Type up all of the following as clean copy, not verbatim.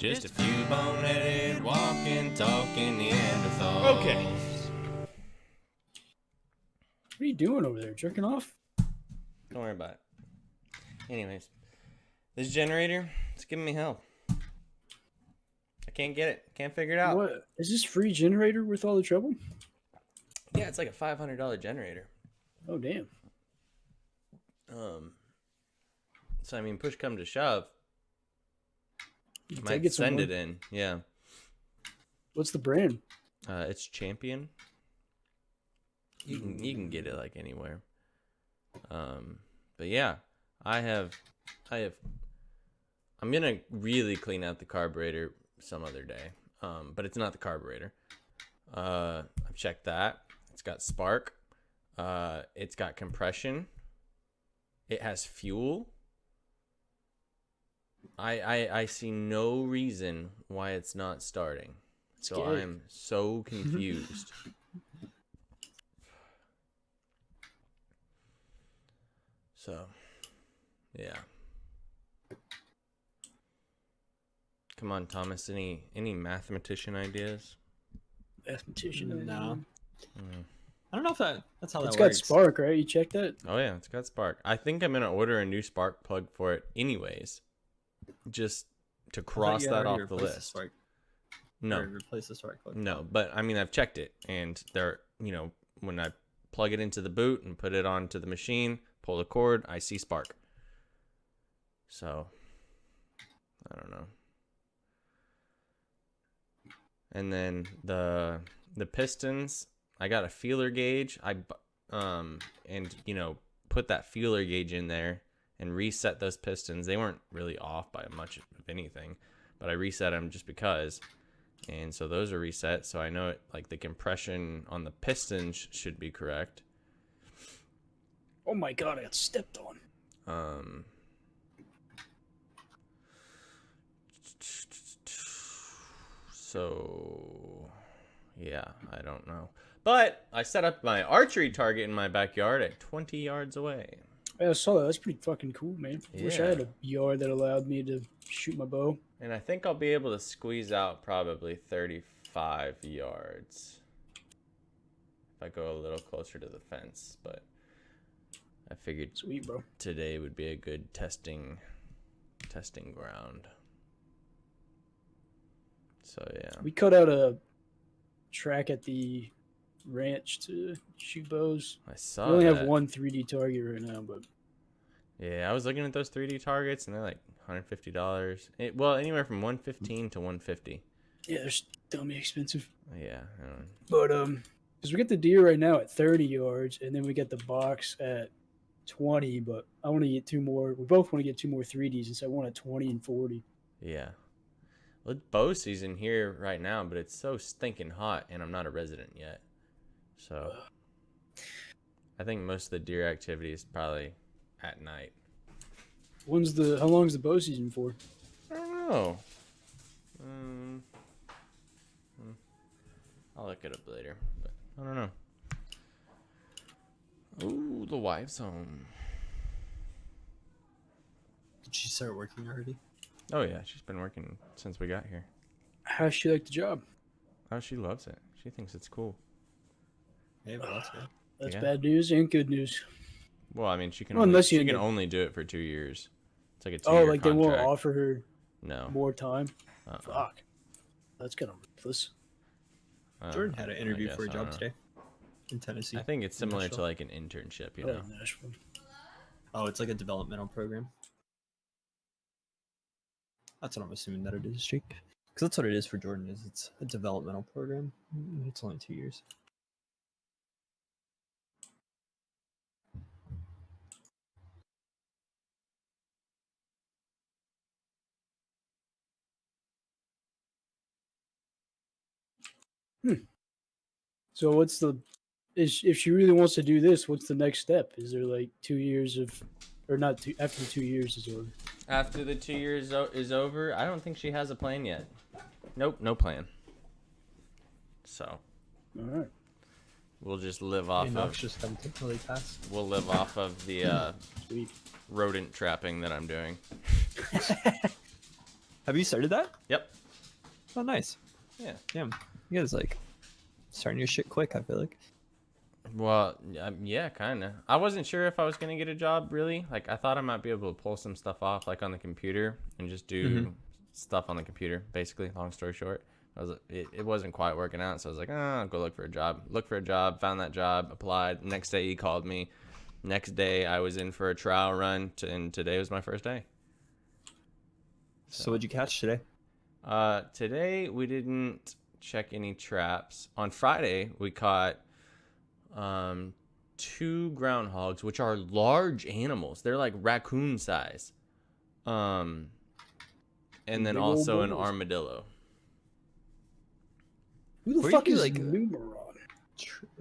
Just a few boneheaded, walking, talking Neanderthals. Okay. What are you doing over there? Jerking off? Don't worry about it. Anyways, this generator, it's giving me hell. I can't get it. Can't figure it out. What? Is this free generator worth all the trouble? Yeah, it's like a $500 generator. Oh, damn. So, I mean, push come to shove, You I can might take it send somewhere. it in. Yeah. What's the brand? It's Champion. You can get it like anywhere. But yeah, I'm gonna really clean out the carburetor some other day. But it's not the carburetor. I've checked that. It's got spark. It's got compression. It has fuel. I see no reason why it's not starting. So Scary. I'm so confused. So, yeah. Come on, Thomas. Any mathematician ideas? Mathematician. No. I don't know if that's how It's that got works. spark, right? You checked that? Oh yeah, it's got spark. I think I'm gonna order a new spark plug for it, anyways, just to I thought cross you had that already off the replaced list. spark, No, or replace the spark plug. no, but I mean I've checked it, and there, when I plug it into the boot and put it onto the machine, pull the cord, I see spark. So, I don't know. And then the pistons, I got a feeler gauge. And put that feeler gauge in there and reset those pistons. They weren't really off by much of anything, but I reset them just because. And so those are reset, so I know it, like the compression on the pistons should be correct. Oh my god, I got stepped on. So yeah, I don't know. But I set up my archery target in my backyard at 20 yards away. Yeah, I saw that. That's pretty fucking cool, man. Wish I Yeah. had a yard that allowed me to shoot my bow. And I think I'll be able to squeeze out probably 35 yards if I go a little closer to the fence. But I figured Sweet, bro. today would be a good testing ground. So yeah. We cut out a track at the ranch to shoot bows. I saw We only that. have one 3D target right now, but Yeah, I was looking at those 3D targets and they're like $150. Well, anywhere from $115 to $150. yeah, they're dummy expensive. Yeah. I don't know. But because we get the deer right now at 30 yards, and then we get the box at 20. But I want to get two more. We both want to get two more 3Ds, and so I want at 20 and 40. Yeah. Well, it's bow season here right now, but it's so stinking hot, and I'm not a resident yet. So I think most of the deer activity is probably at night. How long's the bow season for? I don't know. I'll look it up later, but I don't know. Ooh, the wife's home. Did she start working already? Oh yeah, she's been working since we got here. How's she like the job? Oh, she loves it. She thinks it's cool. Yeah, but that's good. That's Yeah. bad news and good news. Well, I mean, she can Well, only, unless you she can end up- only do it for 2 years. It's like a 2 Oh, year like contract. they won't offer her No. more time? Uh-uh. Fuck. That's kind of ruthless. Jordan had an interview guess, for a I job don't know. today in Tennessee. I think it's similar to Nashville. like an internship, you Oh, know. Nashville. Oh, it's like a developmental program. That's what I'm assuming that it is, Jake. Because that's what it is for Jordan. It's a developmental program. It's only 2 years. So what's if she really wants to do this, what's the next step? Is there like 2 years of, or not two, after the 2 years is over? After the 2 years is over, I don't think she has a plan yet. Nope, no plan. So All right. we'll just live off of Noxious them until they pass. we'll live off of the Sweet. rodent trapping that I'm doing. Have you started that? Yep. Oh, nice. Yeah. Damn. You guys like starting your shit quick, I feel like. Well, yeah, kind of. I wasn't sure if I was going to get a job, really. Like, I thought I might be able to pull some stuff off, like, on the computer and just do stuff on the computer, basically, long story short. It wasn't quite working out, so I was like, I'll go look for a job. Look for a job, found that job, applied. Next day, he called me. Next day, I was in for a trial run, and today was my first day. So what'd you catch today? Today, we didn't check any traps. On Friday, we caught 2 groundhogs, which are large animals. They're like raccoon size. And then Big also old an bulls. armadillo. Who the Where fuck you is like- Numeron?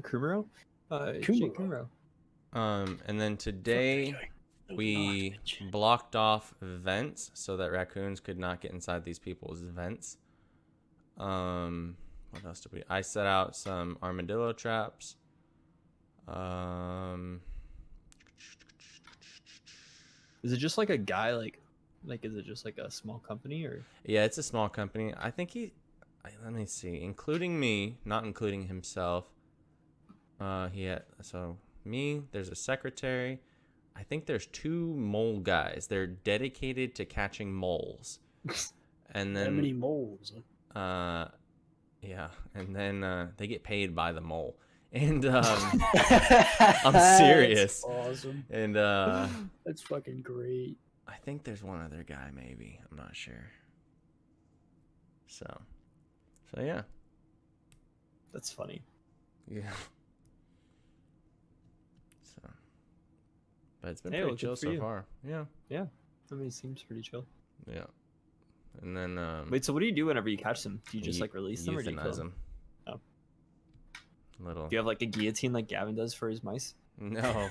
Kumaro? Kumaro. Jake Kumaro. And then today we blocked off vents so that raccoons could not get inside these people's vents. What else did we? I set out some armadillo traps. Is it just like a guy like is it just like a small company or? Yeah, it's a small company. I think let me see, including me, not including himself. So me, there's a secretary. I think there's 2 mole guys. They're dedicated to catching moles. And then How many moles? yeah, and then they get paid by the mole. And I'm serious. That's awesome. And That's fucking great. I think there's one other guy, maybe. I'm not sure. So yeah. That's funny. Yeah. So, but it's been Hey, pretty well, chill good for so you. far. Yeah. Yeah. I mean, it seems pretty chill. Yeah. And then Wait, so what do you do whenever you catch them? Do you just like release them or do you kill euthanize them? them? Oh. Little. Do you have like a guillotine like Gavyn does for his mice? No.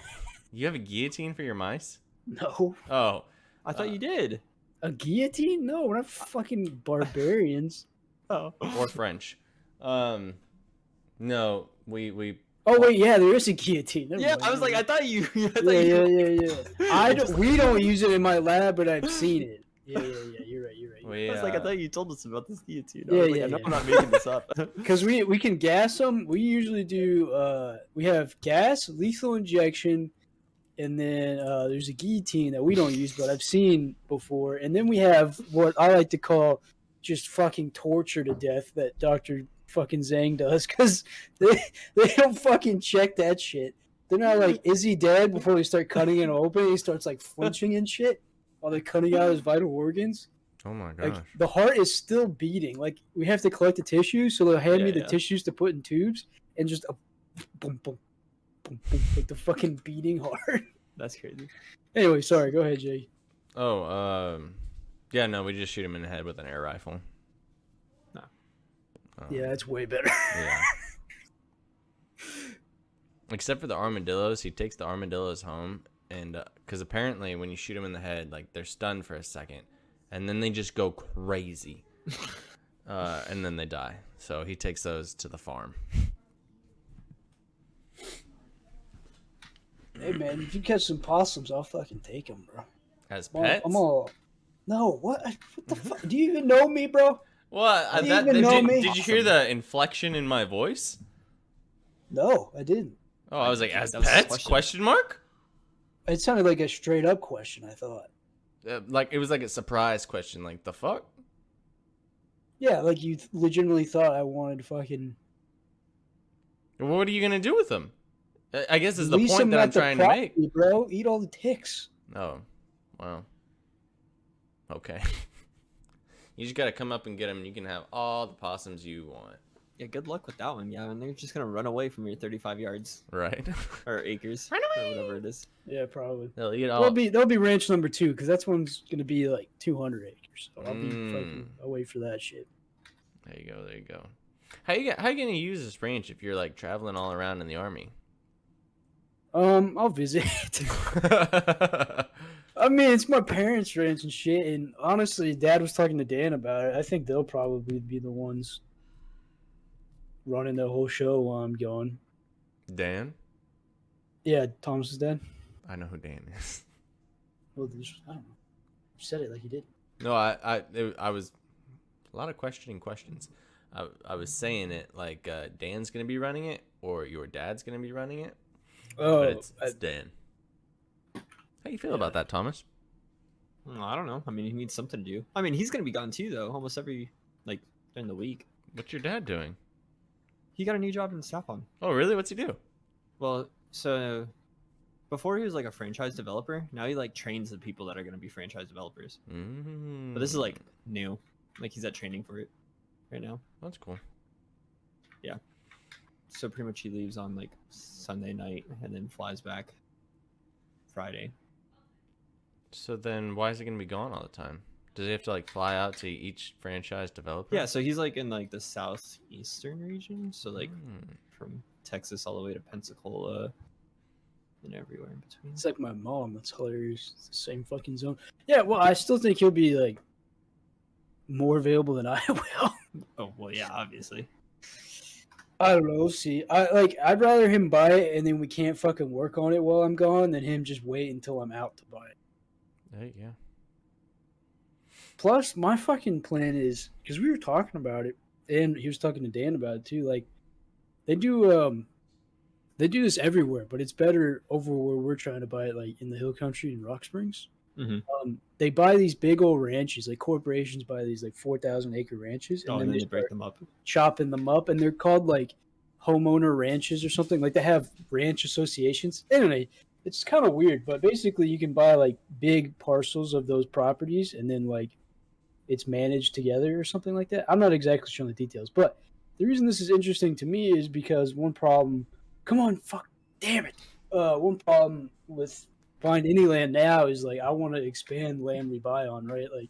You have a guillotine for your mice? No. Oh. I thought you did. A guillotine? No, we're not fucking barbarians. Oh. Or French. No, we Oh wait, yeah, there is a guillotine. Never Yeah, mind. I was like, I thought you. I thought Yeah. We don't use it in my lab, but I've seen it. Yeah. You're right. we I was like, I thought you told us about this guillotine. I Yeah, was like, yeah, I know yeah. I'm not making this up. Because we can gas them. We usually do. We have gas, lethal injection, and then there's a guillotine that we don't use, but I've seen before. And then we have what I like to call just fucking torture to death that Dr. fucking Zhang does, because they don't fucking check that shit. They're not like, is he dead, before they start cutting it open. He starts like flinching and shit while they're cutting out his vital organs. Oh my gosh. Like the heart is still beating. Like we have to collect the tissues, so they'll hand me the Yeah. tissues to put in tubes, and just a boom, boom, boom, boom, like the fucking beating heart. That's crazy. Anyway, sorry. Go ahead, Jay. Oh, yeah, no, we just shoot him in the head with an air rifle. No. Yeah, that's way better. Yeah. Except for the armadillos, he takes the armadillos home, and because apparently when you shoot them in the head, like they're stunned for a second, and then they just go crazy, and then they die. So he takes those to the farm. Hey man, if you catch some possums, I'll fucking take them, bro. As I'm pets? No, what? What the fuck? Do you even know me, bro? What? Do you even know me? Did you hear the inflection in my voice? No, I didn't. Oh, I was like, as That was a pets? question. Question mark? It sounded like a straight up question. I thought. Like it was like a surprise question. Like the fuck? Yeah, like you legitimately thought I wanted to fucking. What are you gonna do with them? I guess is the Release point them that I'm at the trying to make. property, bro. Eat all the ticks. Oh, well. Okay. You just gotta come up and get them, and you can have all the possums you want. Yeah, good luck with that one. Yeah, and they're just gonna run away from your 35 yards Right? or acres Run or away! whatever it is. Yeah, probably. They'll eat all. That'll be ranch number 2, because that's one's gonna be like 200 acres. So I'll be Mm. fucking away for that shit. There you go. There you go. How you gonna use this ranch if you're like traveling all around in the army? I'll visit. I mean, it's my parents' ranch and shit. And honestly, Dad was talking to Dan about it. I think they'll probably be the ones running the whole show while I'm going. Dan? Yeah, Thomas's dad. I know who Dan is. Well, I don't know. You said it like you did. No, I was a lot of questions. I was saying it like Dan's gonna be running it or your dad's gonna be running it, but Oh, it's Dan. How you feel about that, Thomas? I don't know. I mean, he needs something to do. I mean, he's gonna be gone too, though. Almost every during the week. What's your dad doing? He got a new job in Snap-on. Oh, really? What's he do? Well, so before he was like a franchise developer. Now he like trains the people that are gonna be franchise developers. Mm. But this is like new. Like he's at training for it right now. That's cool. Yeah. So pretty much he leaves on like Sunday night and then flies back Friday. So then, why is he gonna be gone all the time? Does he have to like fly out to each franchise developer? Yeah, so he's like in like the southeastern region, so like Mm. from Texas all the way to Pensacola and everywhere in between. it's like my mom. That's hilarious. It's the same fucking zone. Yeah, well, I still think he'll be like more available than I will. Oh well, yeah, obviously. I don't know. We'll see. I'd rather him buy it and then we can't fucking work on it while I'm gone than him just wait until I'm out to buy it. There you go. Plus, my fucking plan is because we were talking about it, and he was talking to Dan about it too. Like, they do this everywhere, but it's better over where we're trying to buy it, like in the Hill Country in Rock Springs. Mm-hmm. They buy these big old ranches, like corporations buy these like 4,000 acre ranches, and Oh, then and then they they break start them up. chopping them up, and they're called like homeowner ranches or something. Like they have ranch associations. Anyway, it's kind of weird, but basically you can buy like big parcels of those properties, and then like it's managed together or something like that. I'm not exactly sure on the details, but the reason this is interesting to me is because one problem. Come on, fuck, damn it. One problem with buying any land now is like I want to expand land we buy on, right? Like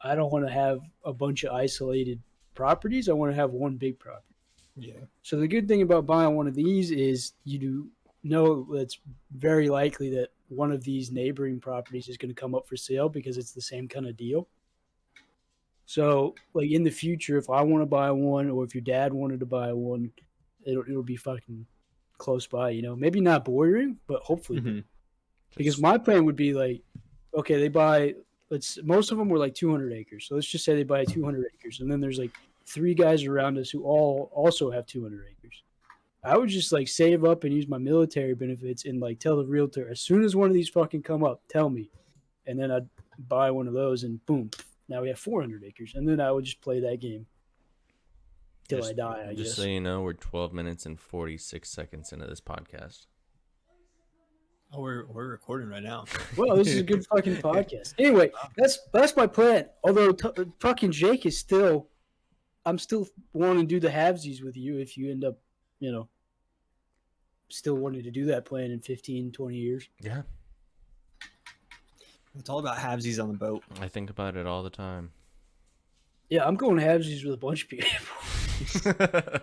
I don't want to have a bunch of isolated properties. I want to have one big property. Yeah. So the good thing about buying one of these is you do know it's very likely that one of these neighboring properties is going to come up for sale because it's the same kind of deal. So, like in the future, if I want to buy one, or if your dad wanted to buy one, it'll be fucking close by. You know, maybe not bordering, but hopefully. Mm-hmm. Because my plan would be like, okay, they buy. Most of them were like 200 acres. So let's just say they buy 200 acres, and then there's like 3 guys around us who all also have 200 acres. I would just like save up and use my military benefits and like tell the realtor as soon as one of these fucking come up, tell me, and then I'd buy one of those, and boom. Now we have 400 acres, and then I would just play that game till I die, I guess. Just so you know, we're 12 minutes and 46 seconds into this podcast. Oh, we're recording right now. Well, this is a good fucking podcast. Anyway, that's my plan. Although fucking Jake is still, I'm still wanting to do the halvesies with you if you end up, you know, still wanting to do that plan in 15, 20 years. Yeah. It's all about halvesies on the boat. I think about it all the time. Yeah, I'm going halvesies with a bunch of people.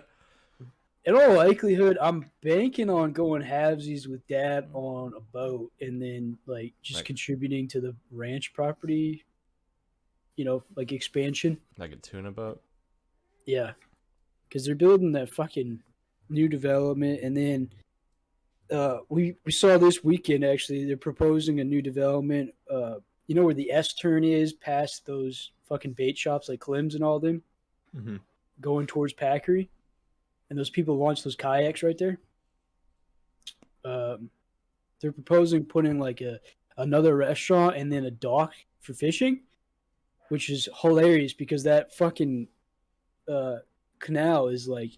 In all likelihood, I'm banking on going halvesies with Dad on a boat, and then like just contributing to the ranch property. You know, like expansion. Like a tuna boat. Yeah, because they're building that fucking new development, and then we saw this weekend actually they're proposing a new development. You know where the S turn is past those fucking bait shops like Clem's and all them, going towards Packery. And those people launch those kayaks right there. They're proposing putting like another restaurant and then a dock for fishing, which is hilarious because that fucking canal is like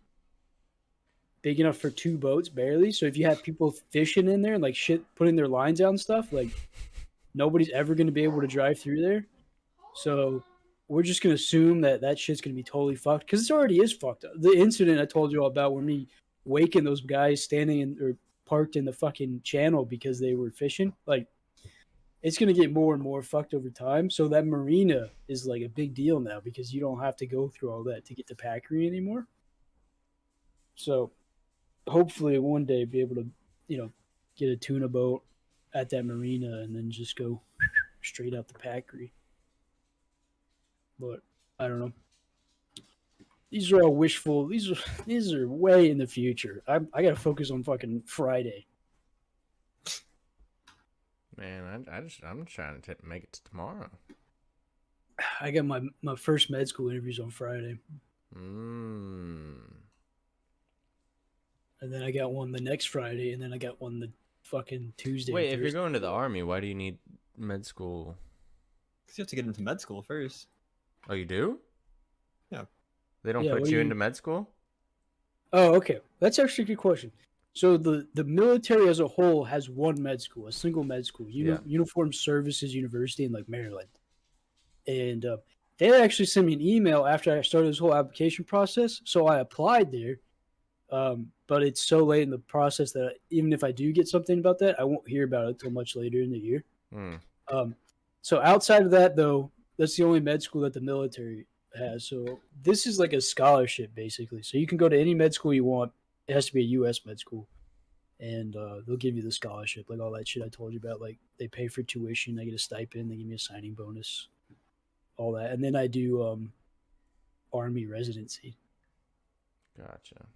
big enough for 2 boats barely. So if you have people fishing in there and like shit putting their lines out and stuff, like nobody's ever going to be able to drive through there. So we're just going to assume that shit's going to be totally fucked because it already is fucked up. The incident I told you all about where me waking those guys standing in or parked in the fucking channel because they were fishing, like it's going to get more and more fucked over time. So that marina is like a big deal now because you don't have to go through all that to get to Packery anymore. So hopefully one day be able to, you know, get a tuna boat at that marina and then just go straight out to Packery. But I don't know. These are all wishful. These are way in the future. I got to focus on fucking Friday. Man, I'm trying to make it to tomorrow. I got my first med school interviews on Friday, Mm. and then I got one the next Friday, and then I got one the fucking Tuesday. Wait, and if you're Thursday. going to the army, why do you need med school? Because you have to get into med school first. Oh, you do? Yeah. They don't Yeah, put what you do into med school? Oh, okay. That's actually a good question. So the military as a whole has one med school, a single med school, Yeah. Uniformed Services University in like Maryland, and they actually sent me an email after I started this whole application process. So I applied there, but it's so late in the process that even if I do get something about that, I won't hear about it until much later in the year. Hmm. So outside of that, though, that's the only med school that the military has. So this is like a scholarship, basically. So you can go to any med school you want. It has to be a U.S. med school, and they'll give you the scholarship, like all that shit I told you about. Like they pay for tuition, I get a stipend, they give me a signing bonus, all that, and then I do army residency. Gotcha.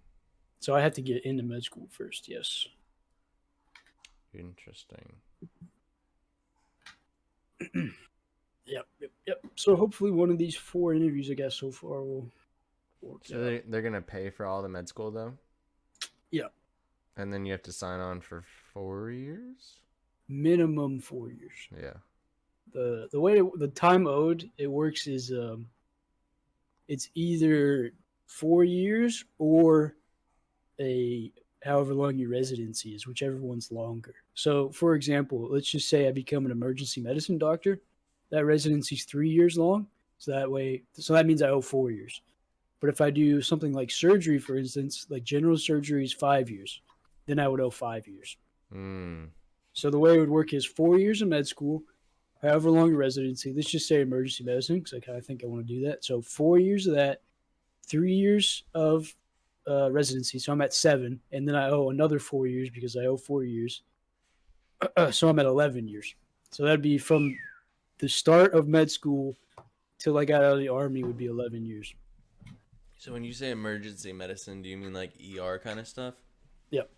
So I have to get into med school first. Yes. Interesting. Yep. So hopefully one of these 4 interviews I got so far will work So out. they're going to pay for all the med school, though? Yeah. And then you have to sign on for 4 years? Minimum 4 years. Yeah. The way the time owed it works is it's either 4 years or a however long your residency is, whichever one's longer. So, for example, let's just say I become an emergency medicine doctor. That residency's 3 years long. So that means I owe 4 years. But if I do something like surgery, for instance, like general surgery is 5 years, then I would owe 5 years. Mm. So the way it would work is 4 years of med school, however long your residency. Let's just say emergency medicine, because I kind of think I want to do that. So 4 years of that, 3 years of residency. So I'm at 7, and then I owe another 4 years because I owe 4 years. So I'm at 11 years. So that'd be from the start of med school till I got out of the army would be 11 years. So when you say emergency medicine, do you mean like ER kind of stuff? Yep.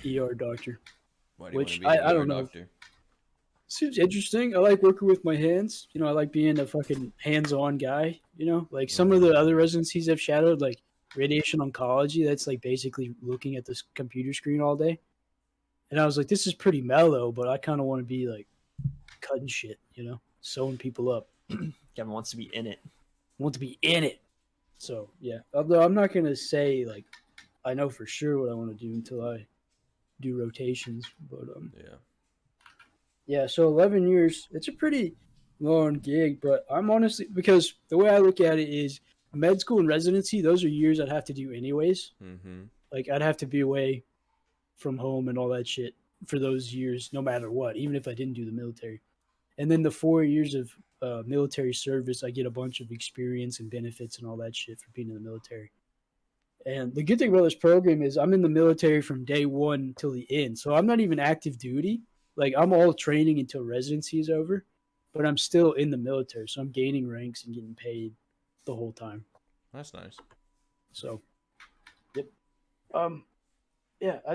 ER doctor. Why do you Which want to be an I ER don't know. doctor? Seems interesting. I like working with my hands. I like being a fucking hands-on guy. Like some of the other residencies I've shadowed, like radiation oncology, that's like basically looking at this computer screen all day. And I was like, this is pretty mellow, but I kind of want to be like cutting shit, sewing people up. Gavin wants to be in it. I want to be in it. So yeah, although I'm not gonna say like I know for sure what I want to do until I do rotations, but yeah. So 11 years, it's a pretty long gig, but I'm honestly because the way I look at it is med school and residency; those are years I'd have to do anyways. Mm-hmm. Like I'd have to be away from home and all that shit for those years, no matter what, even if I didn't do the military. And then the 4 years of military service, I get a bunch of experience and benefits and all that shit for being in the military. And the good thing about this program is I'm in the military from day one till the end. So I'm not even active duty. Like I'm all training until residency is over, but I'm still in the military. So I'm gaining ranks and getting paid the whole time. That's nice. So, yep.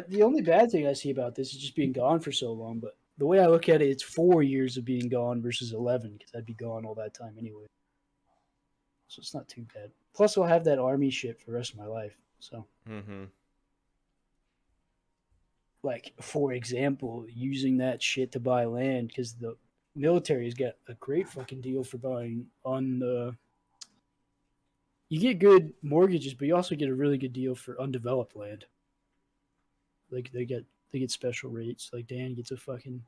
The only bad thing I see about this is just being gone for so long. But the way I look at it, it's 4 years of being gone versus 11 because I'd be gone all that time anyway. So it's not too bad. Plus, I'll have that army shit for the rest of my life. So, like, for example, using that shit to buy land because the military's got a great fucking deal for buying on the. You get good mortgages, but you also get a really good deal for undeveloped land. Like they get special rates. Like Dan gets a fucking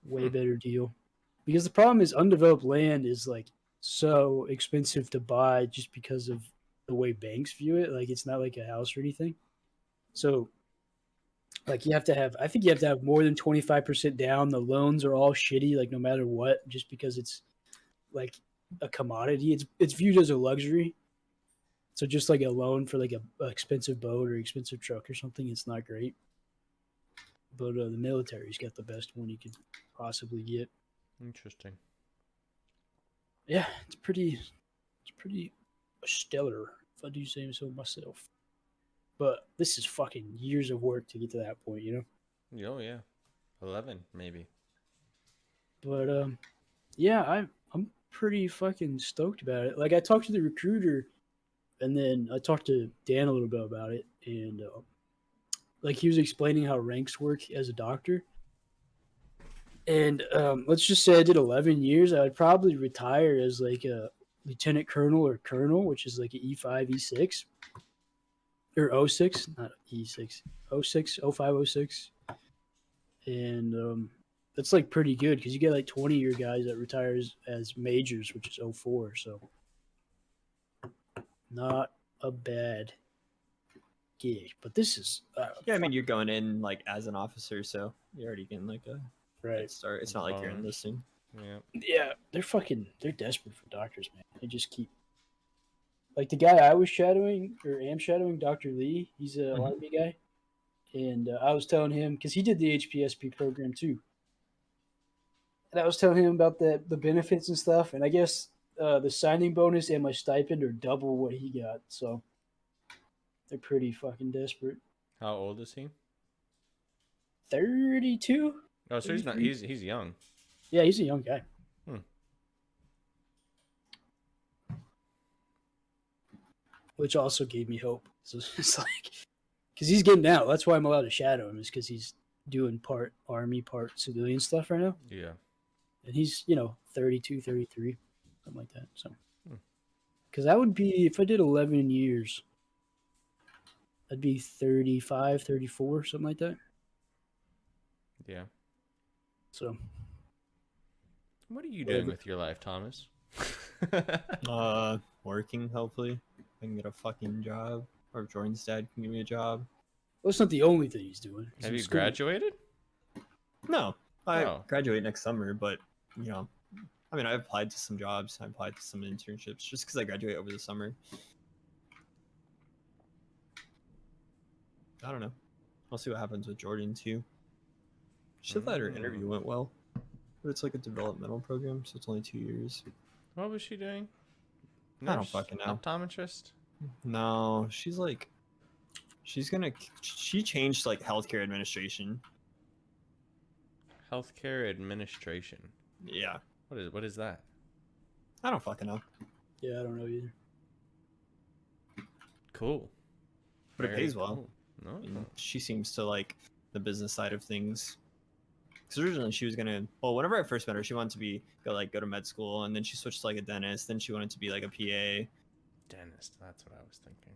way better deal. Because the problem is undeveloped land is like so expensive to buy just because of the way banks view it. Like it's not like a house or anything. So like I think you have to have more than 25% down. The loans are all shitty, like no matter what, just because it's like a commodity. It's viewed as a luxury. So just like a loan for like a expensive boat or expensive truck or something, it's not great. But the military's got the best one you could possibly get. Interesting. Yeah, it's pretty stellar, if I do say so myself. But this is fucking years of work to get to that point, Oh yeah, 11 maybe. But yeah, I'm pretty fucking stoked about it. Like I talked to the recruiter, and then I talked to Dan a little bit about it, and like he was explaining how ranks work as a doctor. And let's just say I did 11 years. I would probably retire as like a lieutenant colonel or colonel, which is like an E5, E6, or O6, not E6, O6, O5, O6. And that's like pretty good because you get like 20-year guys that retires as majors, which is O4. So not a bad gig. But this is Yeah, I mean, you're going in like as an officer, so you're already getting like a right. head start. It's not like you're Bonus. enlisting. Yeah. Yeah, they're desperate for doctors, man. They just keep like the guy I was shadowing or am shadowing, Dr. Lee. He's a Mhm. Army guy, and I was telling him because he did the HPSP program too, and I was telling him about the benefits and stuff. And I guess the signing bonus and my stipend are double what he got, so they're pretty fucking desperate. How old is he? 32. Oh, so he's not. He's young. Yeah, he's a young guy. Hmm. Which also gave me hope. So it's like, because he's getting out. That's why I'm allowed to shadow him, is because he's doing part Army, part civilian stuff right now. Yeah. And he's, 32, 33, something like that. So, Hmm. because that would be, if I did 11 years, I'd be 35, 34, something like that. Yeah. So, What are you doing with your life, Thomas? Working, hopefully. I can get a fucking job. Or if Jordan's dad can give me a job. well, it's not the only thing he's doing. He's Have in you school. graduated? No. I Oh. graduate next summer, but, I mean, I applied to some jobs. I applied to some internships just because I graduate over the summer. I don't know. I'll see what happens with Jordan, too. She said that her interview went well. But it's like a developmental program, so it's only 2 years. What was she doing? I don't fucking know. Optometrist? No, she changed like healthcare administration. Healthcare administration. Yeah. What is that? I don't fucking know. Yeah, I don't know either. Cool. But it Very pays well. cool. No. And she seems to like the business side of things. Because originally she was gonna, whenever I first met her, she wanted to go to med school, and then she switched to like a dentist. Then she wanted to be like a PA. Dentist. That's what I was thinking.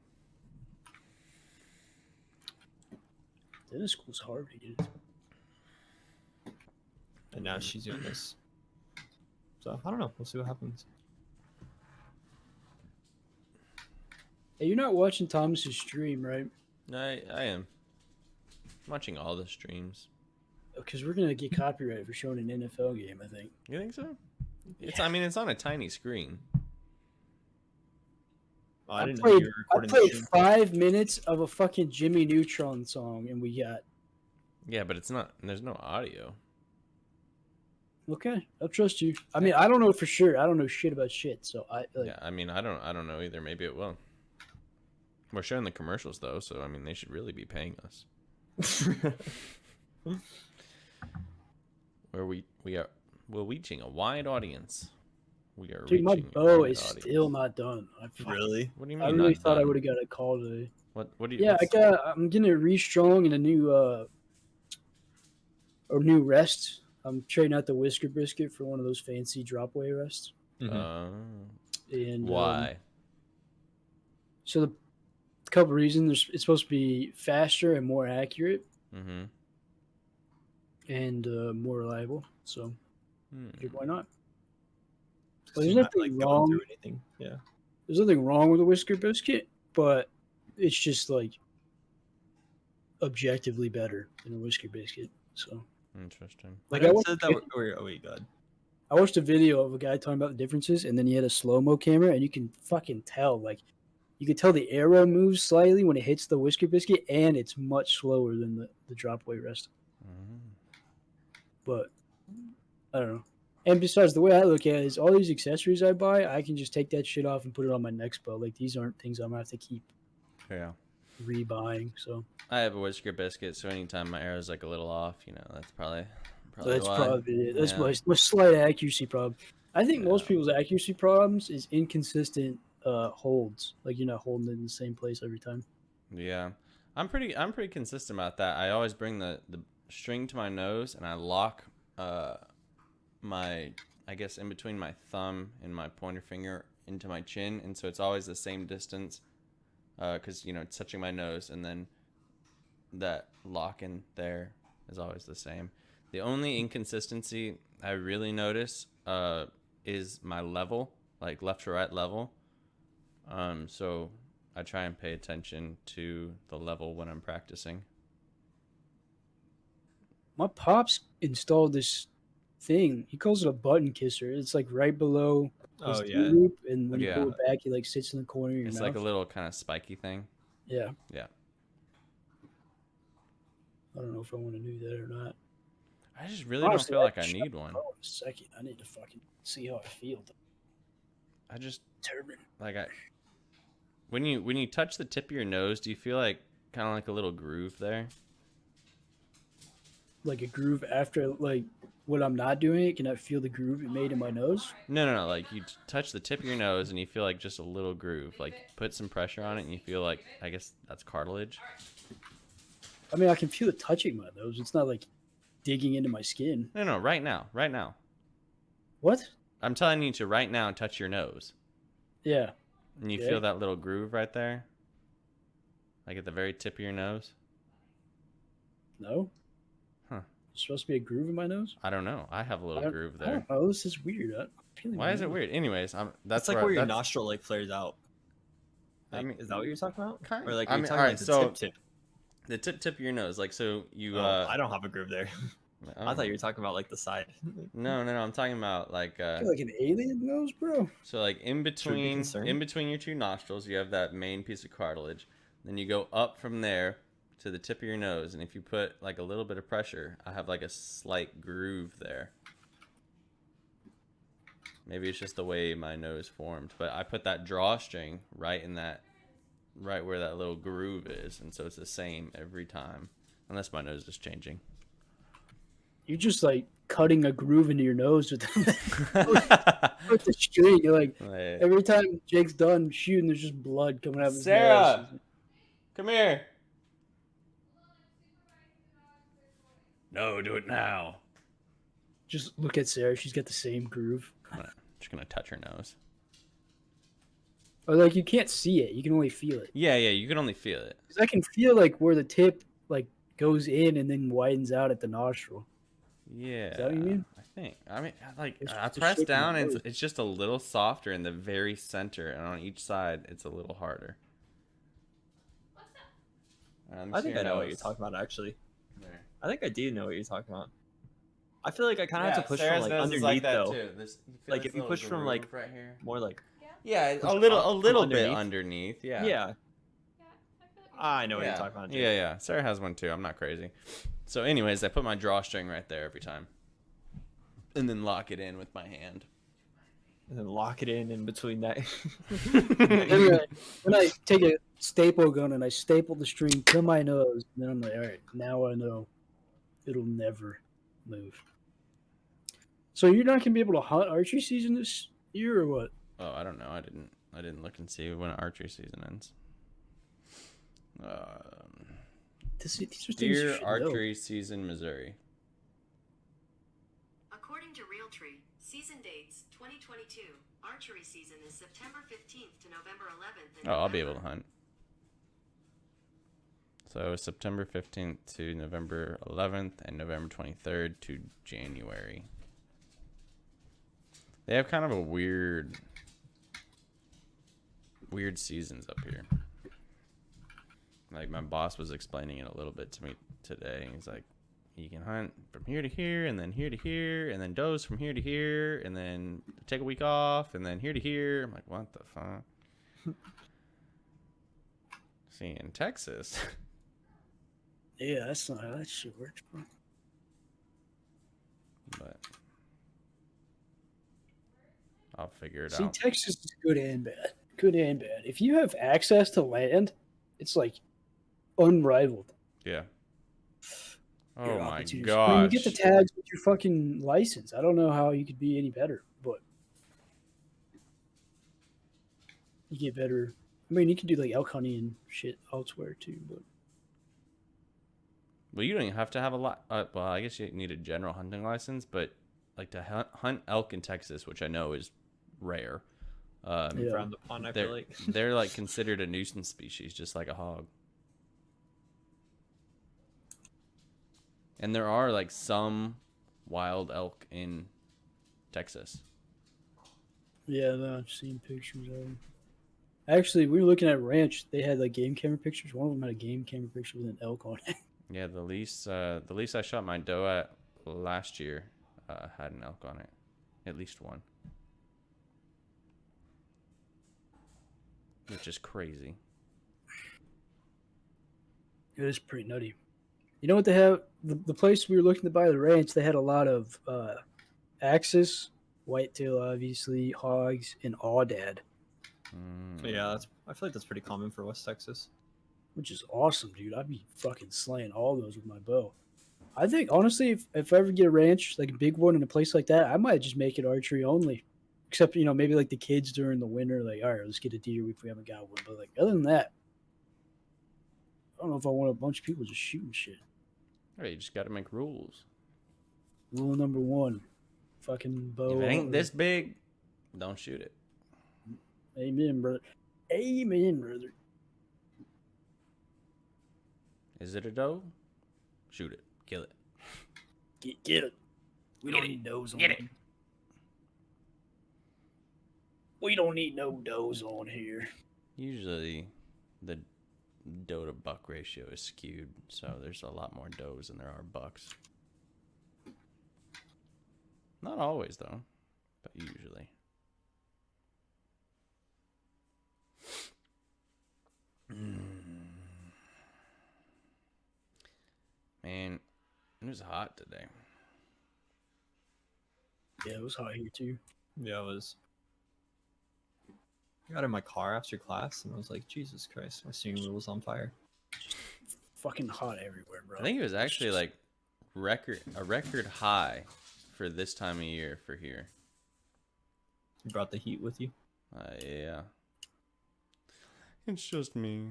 Dentist school's hard to get into. And now she's doing this. So I don't know. We'll see what happens. Hey, you're not watching Thomas's stream, right? I am. I'm watching all the streams. Because we're gonna get copyrighted for showing an NFL game, I think. You think so? It's on a tiny screen. Oh, I didn't know played, you were I recording the played stream. 5 minutes of a fucking Jimmy Neutron song, and we got. Yeah, but there's no audio. Okay, I'll trust you. I mean, I don't know for sure. I don't know shit about shit, so Yeah, I mean, I don't know either. Maybe it will. We're showing the commercials though, so I mean, they should really be paying us. We're reaching a wide audience. We are Dude, my reaching a bow wide is audience. still not done. Really? What do you mean? I really not thought I done? would have got a call today. What do you? Yeah, what's- I'm getting it restrung in a new rest. I'm trading out the whisker biscuit for one of those fancy dropaway rests. And Why? So the couple reasons: it's supposed to be faster and more accurate, Mm-hmm. and more reliable. So figured why not? Well, You're there's not, nothing going wrong. through anything. Yeah. There's nothing wrong with a whisker biscuit, but it's just like objectively better than a whisker biscuit. So Interesting. like I I said that. Oh wait, God. I watched a video of a guy talking about the differences, and then he had a slow-mo camera, and you can fucking tell, like, you can tell the arrow moves slightly when it hits the whisker biscuit, and it's much slower than the drop-away rest. But I don't know. And besides, the way I look at it is all these accessories I buy, I can just take that shit off and put it on my next bow. Like, these aren't things I'm going to have to keep Yeah. rebuying. So I have a whisker biscuit, so anytime my arrow's like a little off, that's probably that's why. probably it. That's Yeah. my slight accuracy problem. I think most Yeah. people's accuracy problems is inconsistent holds. Like you're not holding it in the same place every time. Yeah, I'm pretty consistent about that. I always bring the string to my nose and I lock my, I guess, in between my thumb and my pointer finger into my chin, and so it's always the same distance because it's touching my nose, and then that lock in there is always the same. The only inconsistency I really notice is my level, like left to right level. So I try and pay attention to the level when I'm practicing. My pops installed this thing. He calls it a button kisser. It's like right below his Oh D yeah. loop, and when you Yeah. pull it back, he like sits in the corner of your It's mouth. like a little kind of spiky thing. Yeah. Yeah. I don't know if I want to do that or not. I just really Honestly, don't feel like I shut need the one. phone a second. I need to fucking see how I feel. I just Turban. like when you touch the tip of your nose, do you feel like kind of like a little groove there? Like a groove after like when I'm not doing it. Can I feel the groove it made in my nose? No. Like you touch the tip of your nose and you feel like just a little groove. Like put some pressure on it and you feel like, I guess that's cartilage. I mean, I can feel it touching my nose. It's not like digging into my skin. No, right now. What? I'm telling you to right now touch your nose. Yeah. And you Okay. feel that little groove right there? Like at the very tip of your nose? No. Huh. There's supposed to be a groove in my nose? I don't know. I have a little groove I there. don't know. This is weird. I'm feeling Why is it weird. weird? Anyways, that's That's like where your that's- nostril like flares out. I Like, mean, is that what you're talking about? kind Or like I are you mean, talking alright, about the so- tip? the tip of your nose. Like, so you I don't have a groove there. I oh, thought you were talking about like the side. No, I'm talking about like I feel like an alien nose, bro. so like in concerned. between your two nostrils, you have that main piece of cartilage. Then you go up from there to the tip of your nose, and if you put like a little bit of pressure, I have like a slight groove there. Maybe it's just the way my nose formed, but I put that drawstring right where that little groove is, and so it's the same every time, unless my nose is changing. You're just like cutting a groove into your nose with with the string. You're like Like, every time Jake's done shooting, there's just blood coming out of his Sarah! nose. come here. No, do it now. Just look at Sarah. She's got the same groove. Just gonna touch her nose. Or like you can't see it. You can only feel it. Yeah, you can only feel it. 'Cause I can feel like where the tip like goes in and then widens out at the nostril. Yeah. Is that what you mean? I mean, like It's I just press shaking down my and nose. it's just a little softer in the very center, and on each side it's a little harder. I think I know what you're talking about actually. I think I do know what you're talking about. I feel like I kind of have to push from like underneath though. Like, if you push from, like, right here. More like Yeah, push a up little from bit underneath. underneath. Yeah. yeah. I know what yeah. you're talking about. Jake. Yeah. Sarah has one too. I'm not crazy. So, anyways, I put my drawstring right there every time, and then lock it in with my hand. And then lock it in between that. Anyway, when I take a staple gun and I staple the string to my nose, then I'm like, all right, now I know it'll never move. So you're not gonna be able to hunt archery season this year or what? Oh, I don't know. I didn't look and see when archery season ends. These are things you Deer should know. archery season, Missouri. According to Realtree, season dates 2022. Archery season is September 15th to November 11th. in Oh, I'll be able November. to hunt. So September 15th to November 11th and November 23rd to January. They have kind of a weird seasons up here. Like my boss was explaining it a little bit to me today. He's like, you can hunt from here to here, and then here to here, and then does from here to here, and then take a week off, and then here to here. I'm like, what the fuck? See, in Texas, Yeah, that's not how that shit works, bro. but I'll figure it See, out. Texas is good and bad. Good and bad. If you have access to land, it's like unrivaled. Yeah. Oh your my opportunities. gosh. I mean, you get the tags with your fucking license. I don't know how you could be any better, but You get better. I mean, you can do like elk hunting and shit elsewhere too, but Well, you don't even have to have a lot. Well, I guess you need a general hunting license, but like to hunt elk in Texas, which I know is rare. Yeah. Frowned upon, I feel like. They're like considered a nuisance species, just like a hog. And there are like some wild elk in Texas. yeah, no, I've seen pictures of them. Actually, we were looking at a ranch. They had like game camera pictures. One of them had a game camera picture with an elk on it. Yeah, the lease I shot my doe at last year had an elk on it, at least one, which is crazy. It was pretty nutty. You know what they have? The place we were looking to buy the ranch, they had a lot of axis, whitetail, obviously, hogs, and aoudad, Yeah, I feel like that's pretty common for West Texas. which is awesome, dude. I'd be fucking slaying all those with my bow. I think, honestly, if I ever get a ranch, like a big one in a place like that, I might just make it archery only. Except, maybe like the kids during the winter, like, all right, let's get a deer if we haven't got one. But, like, other than that, I don't know if I want a bunch of people just shooting shit. Hey, you just got to make rules. Rule number 1, fucking bow. If it ain't this big, don't shoot it. Amen, brother. Amen, brother. Is it a doe? Shoot it. Kill it. Get it. We don't need does on here. We don't need no does on here. Usually, the doe to buck ratio is skewed, so there's a lot more does than there are bucks. Not always, though, but usually. Man, it was hot today. Yeah, it was hot here too. Yeah, it was. I got in my car after class and I was like, Jesus Christ, my steering wheel was on fire. Fucking hot everywhere, bro. I think it was actually like a record high for this time of year for here. You brought the heat with you? Yeah. It's just me.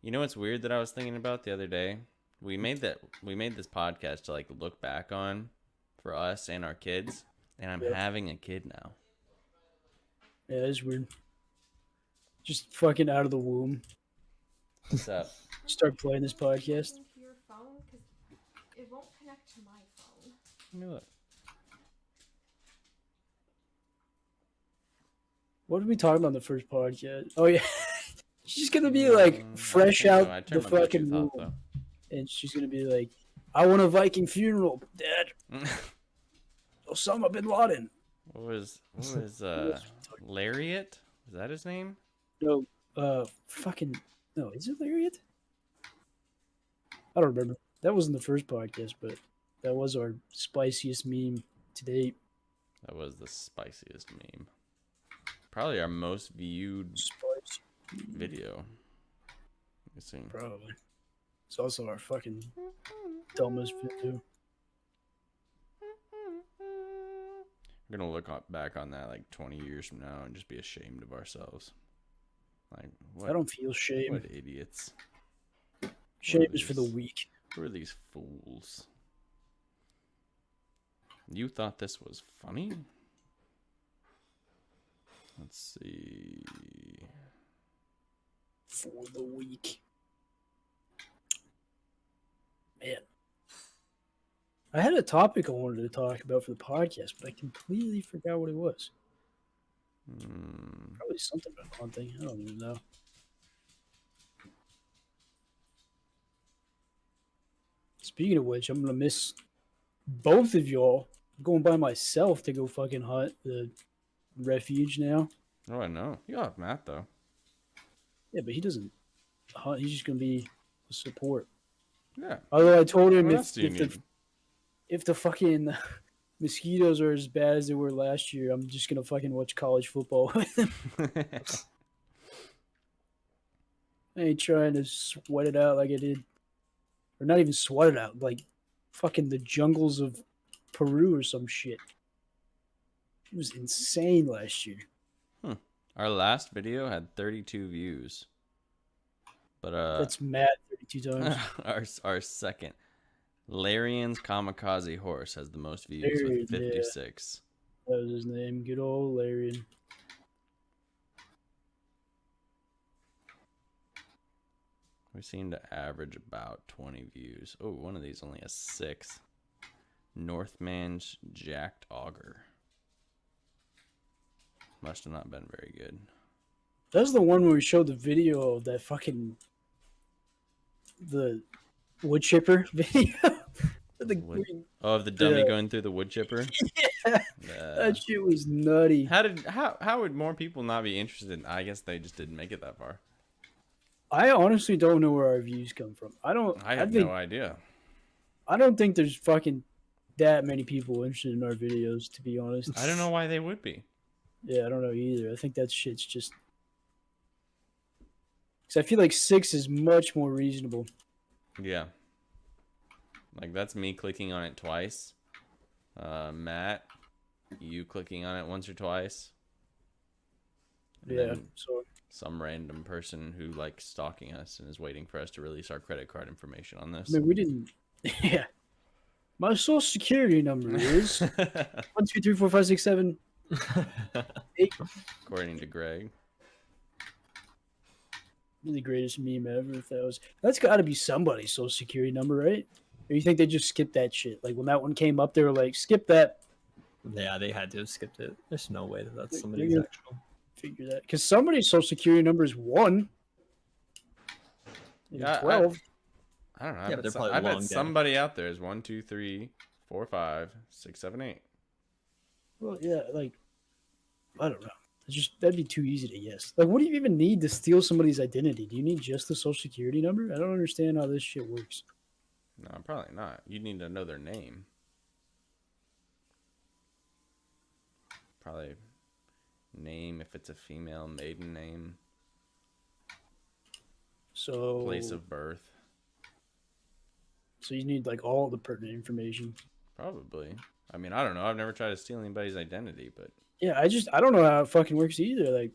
You know what's weird that I was thinking about the other day? We made this podcast to like look back on for us and our kids, and I'm having a kid now. Yeah, it's weird. Just fucking out of the womb. What's up? Start playing this podcast. To your phone because it won't connect to my phone. Let me look. What did we talk about in the first podcast? Oh yeah, she's gonna be like fresh I out the turned my fucking Bluetooth womb, off, and she's gonna be like, "I want a Viking funeral, Dad." though. Osama bin Laden. What was Lariat? Is that his name? No, fucking no. Is it Lariat? I don't remember. That wasn't the first podcast, but that was our spiciest meme to date. That was the spiciest meme. Probably our most viewed Spicy. video. Let me see. Probably. It's also our fucking dumbest video. We're gonna look back on that like 20 years from now and just be ashamed of ourselves. Like, what? I don't feel shame. What idiots? Shame What is for the these- weak. Who are these fools? You thought this was funny? Let's see. For the weak. Man. I had a topic I wanted to talk about for the podcast, but I completely forgot what it was. Probably something about hunting. I don't even know. Speaking of which, I'm gonna miss both of y'all. I'm going by myself to go fucking hunt the refuge now. Oh, I know. You have Matt though. Yeah, but he doesn't hunt. He's just gonna be a support. Yeah. Although I told him What else do you if the fucking mosquitoes are as bad as they were last year, I'm just gonna fucking watch college football with him. I ain't trying to sweat it out like I did, or not even sweat it out. Like fucking the jungles of Peru or some shit. It was insane last year. Our last video had 32 views. But That's mad 32 times. our second, Larian's Kamikaze Horse, has the most views Larian, with 56. Yeah. That was his name. Good old Larian. We seem to average about 20 views. Oh, one of these only has 6. Northman's Jacked Auger. Must have not been very good. That's the one where we showed the video of that fucking the wood chipper video. Of the dummy going through the wood chipper. Yeah, that shit was nutty. How would more people not be interested? I guess they just didn't make it that far. I honestly don't know where our views come from. I have no idea. I don't think there's fucking that many people interested in our videos, to be honest. I don't know why they would be. Yeah, I don't know either. I think that shit's just because I feel like 6 is much more reasonable. Yeah. Like, that's me clicking on it twice. Matt, you clicking on it once or twice. And Yeah, then so some random person who likes stalking us and is waiting for us to release our credit card information on this. I mean, we didn't. Yeah, my social security number is 1, 2, 3, 4, 5, 6, 7, 8. According to Greg. The greatest meme ever. If that's got to be somebody's social security number, right? Or you think they just skipped that shit? Like when that one came up, they were like, "Skip that." Yeah, they had to have skipped it. There's no way that that's somebody's actual. Figure that because somebody's social security number is 1. Yeah, 12. I don't know. Yeah, but they're probably I bet long dead. somebody out there is 1, 2, 3, 4, 5, 6, 7, 8. Well, yeah, like I don't know. That'd be too easy to guess. Like, what do you even need to steal somebody's identity? Do you need just the social security number? I don't understand how this shit works. No, probably not. You need to know their name. Probably name if it's a female, maiden name, So place of birth. So you need like all the pertinent information. Probably. I mean, I don't know. I've never tried to steal anybody's identity, but Yeah, I don't know how it fucking works either. Like,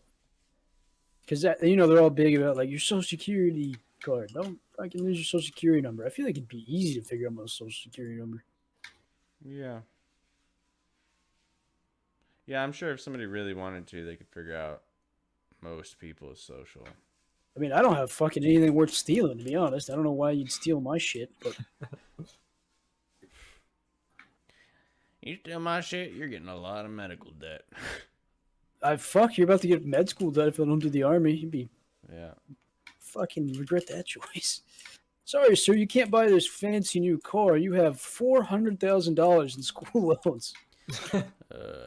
because they're all big about like your social security card. Don't fucking lose your social security number. I feel like it'd be easy to figure out my social security number. yeah. Yeah, I'm sure if somebody really wanted to, they could figure out most people's social. I mean, I don't have fucking anything worth stealing, to be honest. I don't know why you'd steal my shit, but You steal my shit, you're getting a lot of medical debt. you're about to get med school done if I don't do the army. You'd be Yeah. fucking regret that choice. Sorry, sir, you can't buy this fancy new car. You have $400,000 in school loans.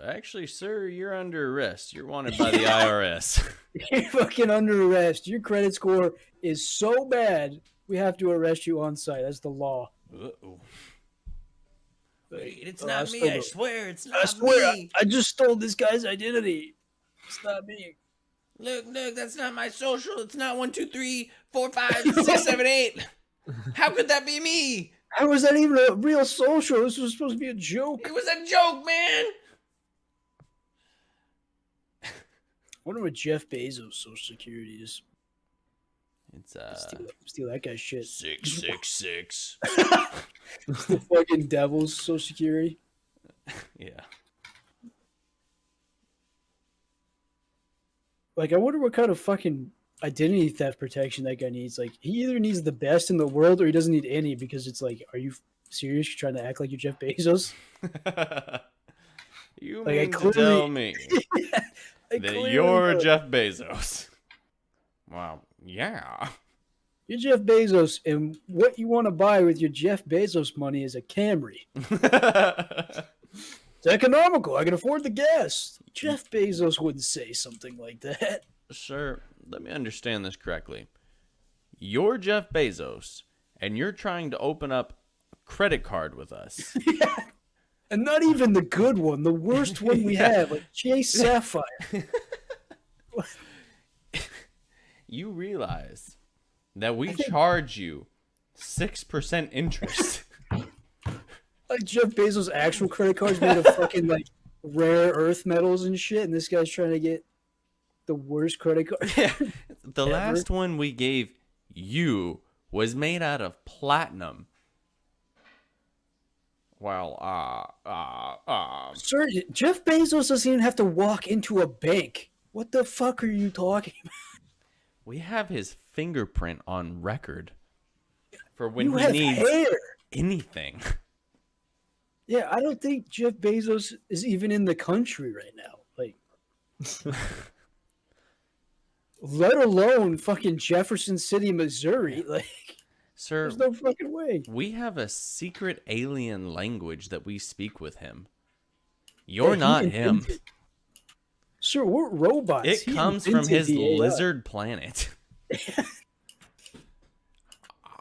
Actually, sir, you're under arrest. You're wanted by the IRS. You're fucking under arrest. Your credit score is so bad, we have to arrest you on site. That's the law. Uh-oh. Wait, it's I not me. stole I it. swear, it's not I swear, me. I just stole this guy's identity. It's not me. Look, that's not my social. It's not 1, 2, 3, 4, 5, 6, 7, 8. How could that be me? How was that even a real social? This was supposed to be a joke. It was a joke, man. I wonder what Jeff Bezos' social security is. It's Steal that guy's shit. 666. It's the fucking devil's social security. Yeah. Like, I wonder what kind of fucking identity theft protection that guy needs. Like, he either needs the best in the world or he doesn't need any because it's like, are you serious? You're trying to act like you're Jeff Bezos? You Like, mean to tell me that you're Jeff Bezos? Wow. Yeah. You're Jeff Bezos, and what you want to buy with your Jeff Bezos money is a Camry. It's economical. I can afford the gas. Jeff Bezos wouldn't say something like that. Sir, let me understand this correctly. You're Jeff Bezos, and you're trying to open up a credit card with us. Yeah. And not even the good one, the worst one we have, like Chase Sapphire. You realize that we charge you 6% interest Like Jeff Bezos' actual credit card's made of fucking like rare earth metals and shit, and this guy's trying to get the worst credit card. Yeah. The Ever. last one we gave you was made out of platinum. Well, Sir, Jeff Bezos doesn't even have to walk into a bank. What the fuck are you talking about? we have his fingerprint on record for when You he have needs hair. anything. Yeah, I don't think Jeff Bezos is even in the country right now. Like, let alone fucking Jefferson City, Missouri. Like, Sir, there's no fucking way. we have a secret alien language that we speak with him. You're He not him. invented- Sir, we're robots. It He comes from invented his the AI. lizard planet.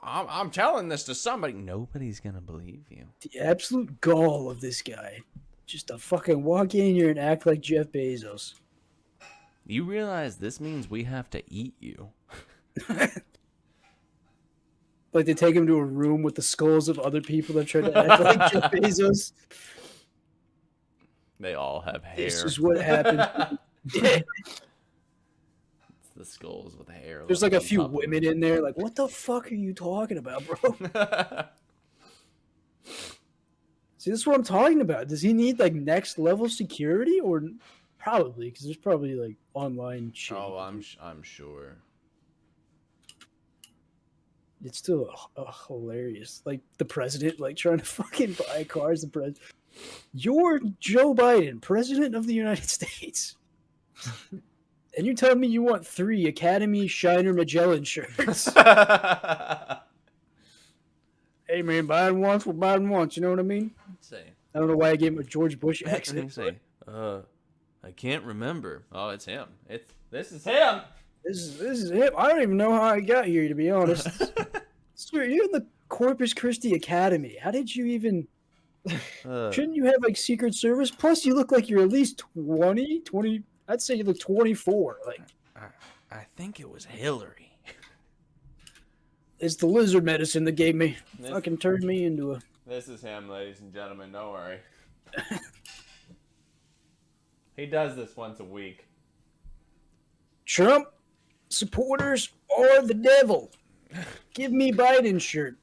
I'm telling this to somebody. Nobody's going to believe you. The absolute gall of this guy. Just to fucking walk in here and act like Jeff Bezos. You realize this means we have to eat you. Like they take him to a room with the skulls of other people that try to act like Jeff Bezos. They all have hair. This is what happens. Yeah. It's the skulls with hair. There's like a on few top of women in there. Like, what the fuck are you talking about, bro? them. See, this is what I'm talking about. Does he need like next level security, or probably because there's probably like online shit. Oh, I'm sure. It's still hilarious. Like the president, like trying to fucking buy cars. The president, you're Joe Biden, president of the United States, and you're telling me you want 3 Academy Shiner Magellan shirts? Hey man, Biden wants what Biden wants. You know what I mean? Say, I don't know why I gave him a George Bush accent. say, I can't remember. Oh, it's him. This is him. This is him. I don't even know how I got here, to be honest. Sir, you're in the Corpus Christi Academy. How did you even... Shouldn't you have, like, Secret Service? Plus, you look like you're at least 20. I'd say you look 24. Like, I think it was Hillary. it's the lizard medicine that gave me... This- fucking turned me into a... This is him, ladies and gentlemen. Don't worry. He does this once a week. Trump supporters are the devil. Give me Biden shirt.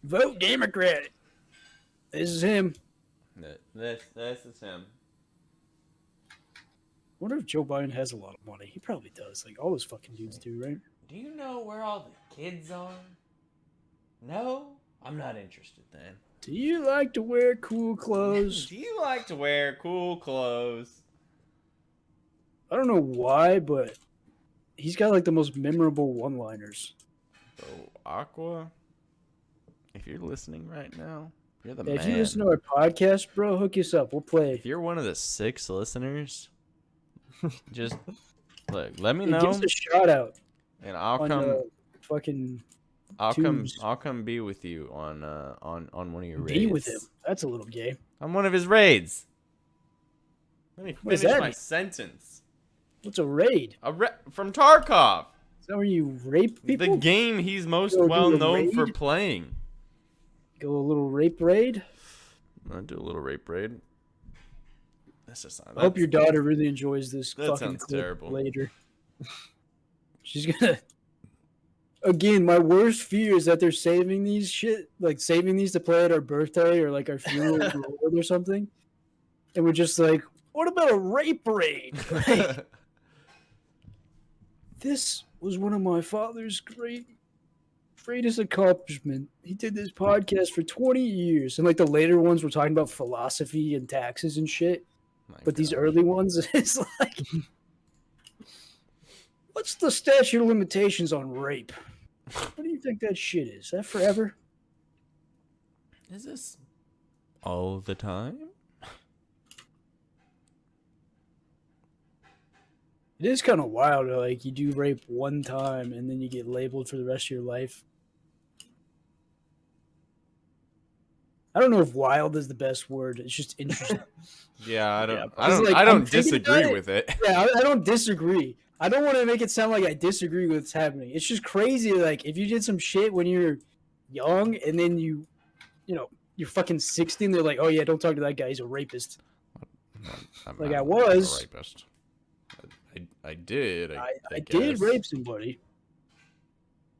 Vote Democrat. This is him. This is him. I wonder if Joe Biden has a lot of money. He probably does. Like all those fucking dudes do, right? Do you know where all the kids are? No? I'm not interested then. Do you like to wear cool clothes? Do you like to wear cool clothes? I don't know why, but he's got like the most memorable one-liners. Oh, Aqua, if you're listening right now, you're the Yeah, man. if you listen to our podcast, bro, hook us up. We'll play. If you're one of the 6 listeners, just look, let me Give know, us a shout out and I'll on come. fucking I'll Tubes. come be with you on one of your raids. be with him. That's a little gay. On one of his raids. Let me What does finish that my mean? sentence. What's a raid? From Tarkov, Is that where you rape people? the game he's most Go do well a known for raid? playing. Go a little rape raid? I'll do a little rape raid. That's just not. I hope your daughter really enjoys this that fucking sounds clip terrible. later. She's gonna. Again, my worst fear is that they're saving these to play at our birthday or like our funeral or something, and we're just like, what about a rape raid? Like, this was one of my father's greatest accomplishment. He did this podcast for 20 years, and like the later ones were talking about philosophy and taxes and shit. My But these God. early ones, it's like, what's the statute of limitations on rape? What do you think that shit is? Is that forever? Is this all the time? It is kind of wild. Like you do rape one time and then you get labeled for the rest of your life. I don't know if wild is the best word. It's just interesting. Yeah, I don't. Yeah, I don't. like, I I'm don't thinking about disagree it. with it. Yeah, I don't disagree. I don't want to make it sound like I disagree with what's happening. It's just crazy. Like if you did some shit when you're young, and then you're fucking 16. They're like, oh yeah, don't talk to that guy. He's a rapist. I'm Like not I a was. rapist. I did. I guess. did rape somebody.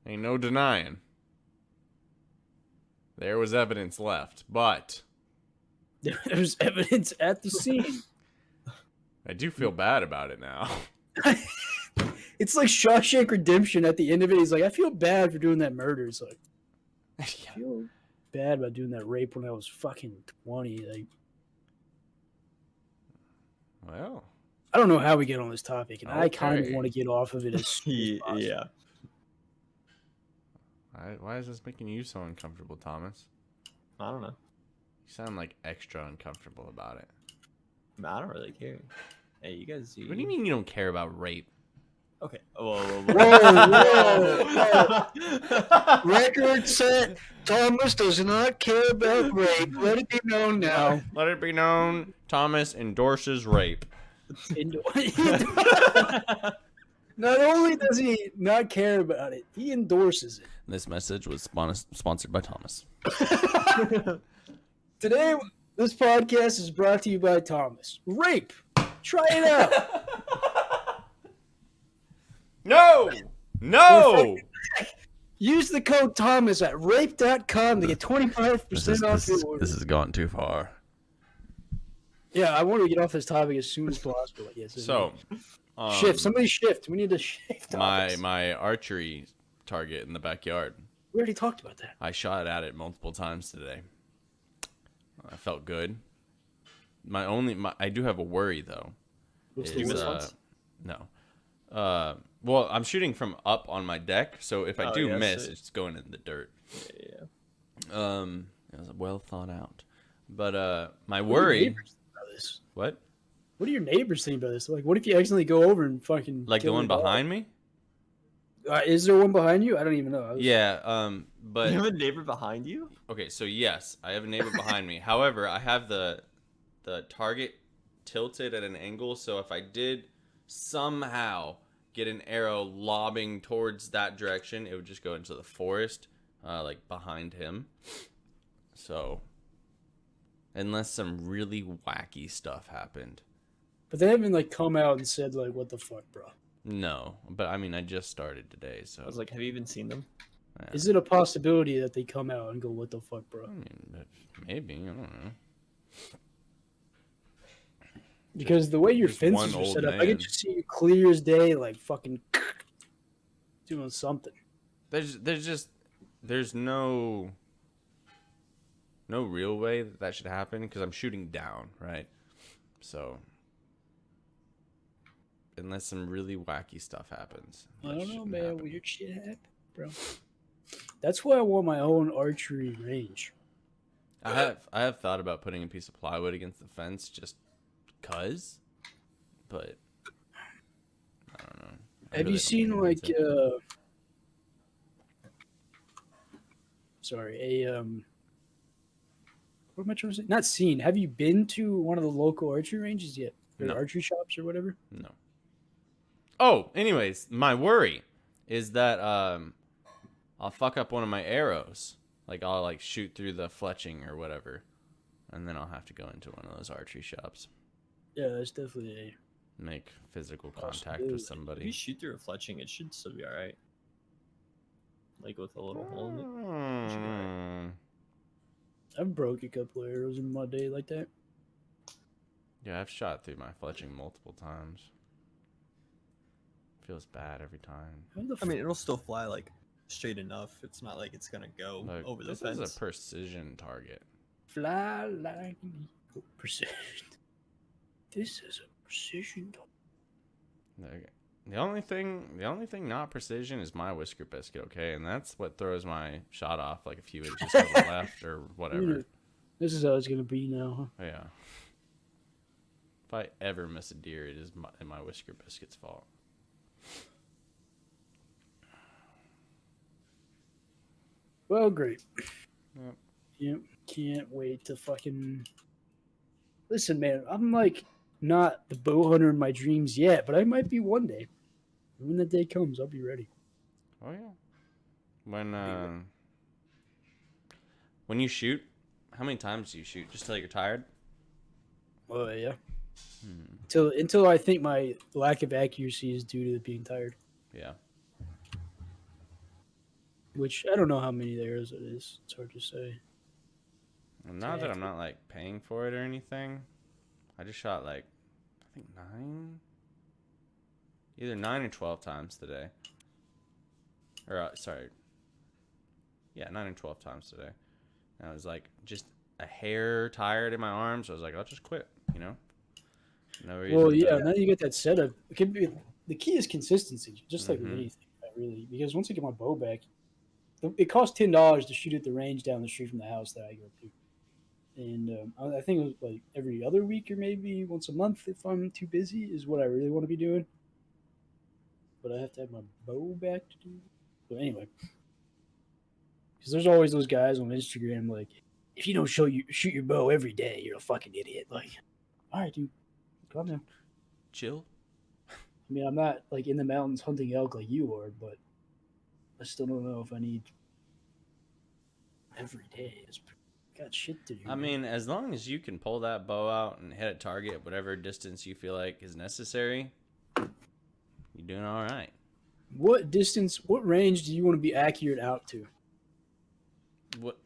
Ain't no denying. There was evidence left, but There's evidence at the scene. I do feel bad about it now. It's like Shawshank Redemption at the end of it. He's like, I feel bad for doing that murder. It's like, I feel bad about doing that rape when I was fucking 20. Like, Well, I don't know how we get on this topic, and I kind of Okay. want to get off of it as soon as possible. Yeah. why is this making you so uncomfortable, Thomas? I don't know. You sound like extra uncomfortable about it. I don't really care. Hey, you guys. What do you mean you don't care about rape? Okay. Whoa. Whoa. Record set. Thomas does not care about rape. Let it be known now. Let it be known, Thomas endorses rape. Not only does he not care about it, he endorses it. This message was sponsored by Thomas. Today, this podcast is brought to you by Thomas. Rape. Try it out. No! Use the code Thomas at rape.com to get 25% off your order. This has gone too far. Yeah, I want to get off this topic as soon as possible. Yes, So, shift. Somebody shift. We need to shift. my archery target in the backyard. We already talked about that. I shot at it multiple times today. I felt good. I do have a worry though. What's You the missed one? once? No. Well, I'm shooting from up on my deck, so if I Oh, do yeah, miss, so- it's going in the dirt. Yeah. It was well thought out. But my What do your worry. neighbors think about this? What? What do your neighbors think about this? Like, what if you accidentally go over and fucking Like the kill one a dog? behind me? Is there one behind you? I don't even know. Yeah. But You have a neighbor behind you? okay, so yes, I have a neighbor behind me. However, I have the target tilted at an angle, so if I did somehow get an arrow lobbing towards that direction, it would just go into the forest, like behind him. So, unless some really wacky stuff happened. But they haven't like come out and said like, "What the fuck, bro?" No, but I mean, I just started today, so. I was like, have you even seen them? yeah. Is it a possibility that they come out and go, "What the fuck, bro?" I mean, maybe, I don't know. Because the way your just fences one are old set up, I man. can just see you clear as day, like fucking doing something. There's no real way that should happen because I'm shooting down, right? So unless some really wacky stuff happens, I that don't know, shouldn't man. happen. Weird shit happen, bro. That's why I want my own archery range. I have thought about putting a piece of plywood against the fence just cause, but I don't know. I Have really you don't seen think like it's it. what am I trying to say? Not seen. Have you been to one of the local archery ranges yet? Or No. archery shops or whatever? No. Oh, anyways, my worry is that I'll fuck up one of my arrows. Like I'll like shoot through the fletching or whatever, and then I'll have to go into one of those archery shops, Yeah, that's definitely make physical contact Possibility. with If you somebody. shoot through a fletching, it should still be alright. Like with a little hole in it. Mm. I've broke a couple of arrows in my day like that. Yeah, I've shot through my fletching multiple times. Feels bad every time. How the I mean, it'll still fly like straight enough. It's not like it's gonna go Look, over the this fence. is a precision target. fly like an eagle. Precision. This is a precision. Okay. The only thing not precision is my whisker biscuit, okay? And that's what throws my shot off like a few inches to the left or whatever. This is how it's gonna be now. Huh? Yeah. If I ever miss a deer, it is my whisker biscuit's fault. Well, great. Yep. Yep. Can't wait to fucking listen, man. I'm like not the bow hunter in my dreams yet, but I might be one day. When that day comes, I'll be ready. Oh yeah. When When you shoot, how many times do you shoot? Just till you're tired? Oh yeah. Until I think my lack of accuracy is due to being tired. Yeah. Which I don't know how many arrows it is. It's hard to say. And now that I'm not like paying for it or anything, I just shot like I think 9, either 9 or 12 times today. Or sorry, yeah, 9 or 12 times today. And I was like just a hair tired in my arms. So I was like, I'll just quit. You know. No reason. Well, yeah. Now you get that setup. It can be the key is consistency, just like with Mhm. anything, really. Because once I get my bow back, it costs $10 to shoot at the range down the street from the house that I go to. And I think it was like every other week or maybe once a month if I'm too busy is what I really want to be doing. But I have to have my bow back to do. But anyway, because there's always those guys on Instagram like, if you don't shoot your bow every day, you're a fucking idiot. Like, all right, dude, calm down. Chill. I mean, I'm not like in the mountains hunting elk like you are, but I still don't know if I need every day. It's got shit to do. I mean, as long as you can pull that bow out and hit a target at whatever distance you feel like is necessary, you're doing all right. What distance, what range do you want to be accurate out to? What?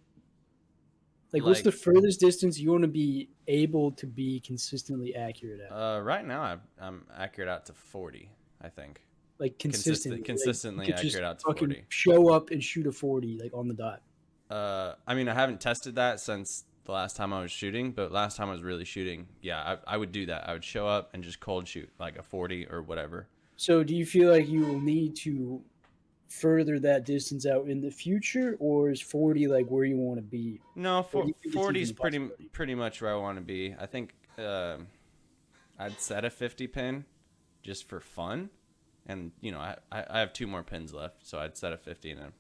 Like, what's Like- the furthest distance you want to be able to be consistently accurate at? Right now, I'm accurate out to 40. I think Like consistently, consistently you could just accurate out to fucking 40. show up and shoot a 40 like on the dot. I mean, I haven't tested that since the last time I was shooting, but last time I was really shooting, yeah, I would do that. I would show up and just cold shoot like a 40 or whatever. So, do you feel like you will need to further that distance out in the future, or is 40 like where you want to be? No, Or do you think it's 40 is even a possibility? pretty much where I want to be. I think I'd set a 50 pin just for fun, and you know I have 2 more pins left, so I'd set a 50 and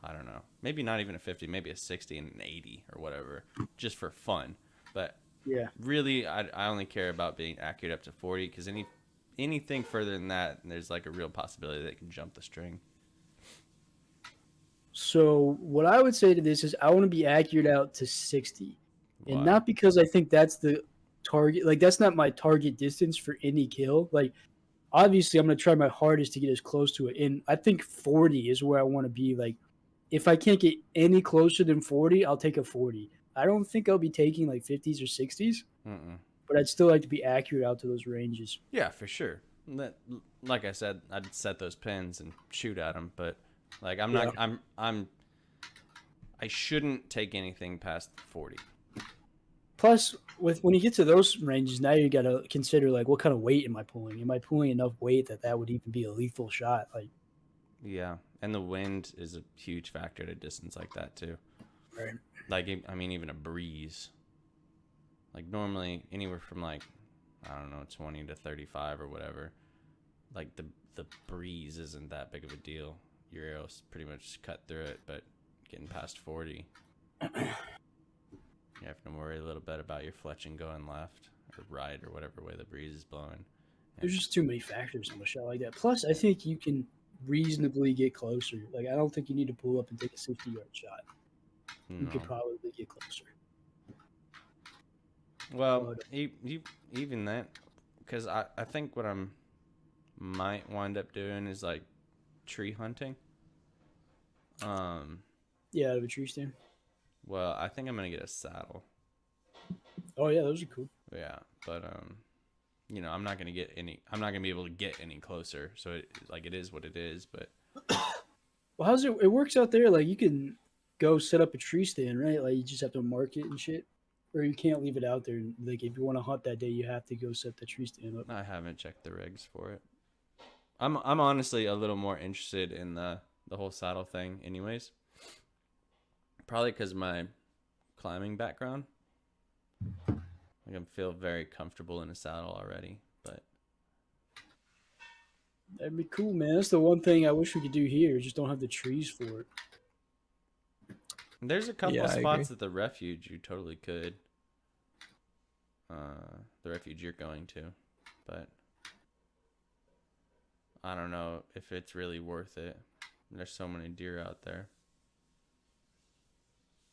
I don't know, maybe not even a 50, maybe a 60 and an 80 or whatever, just for fun. But Yeah. really, I only care about being accurate up to 40 because anything further than that, there's like a real possibility that it can jump the string. So, what I would say to this is I want to be accurate out to 60. And Wow. not because I think that's the target. Like, that's not my target distance for any kill. Like, obviously, I'm going to try my hardest to get as close to it. And I think 40 is where I want to be. Like, if I can't get any closer than 40, I'll take a 40. I don't think I'll be taking like 50s or 60s, Mm-mm. but I'd still like to be accurate out to those ranges. Yeah, for sure. Like I said, I'd set those pins and shoot at them, but like I'm not. I shouldn't take anything past 40. Plus, when you get to those ranges, now you got to consider like what kind of weight am I pulling? Am I pulling enough weight that would even be a lethal shot? Like, Yeah, and the wind is a huge factor at a distance like that too. right? Like I mean, even a breeze. Like normally anywhere from like I don't know 20 to 35 or whatever. Like the breeze isn't that big of a deal. Your arrows pretty much cut through it, but getting past 40, you have to worry a little bit about your fletching going left or right or whatever way the breeze is blowing. There's just too many factors on a shot like that. Plus, I think you can reasonably get closer. Like, I don't think you need to pull up and take a 60-yard shot. You No. could probably get closer. Well, even that, because I think what I'm might wind up doing is like tree hunting. Yeah, out of a tree stand. Well, I think I'm gonna get a saddle. Oh yeah, those are cool. Yeah, but you know, I'm not gonna be able to get any closer. So it is what it is. But Well, how's it? It works out there. Like, you can go set up a tree stand, right? Like, you just have to mark it and shit, or you can't leave it out there. Like, if you want to hunt that day, you have to go set the tree stand up. I haven't checked the regs for it. I'm honestly a little more interested in the whole saddle thing, anyways. Probably because my climbing background. Like I feel very comfortable in a saddle already, but That'd be cool, man. That's the one thing I wish we could do here. Just don't have the trees for it. there's a couple Yeah, I spots agree. at the refuge you totally could. The refuge you're going to, but I don't know if it's really worth it. There's so many deer out there.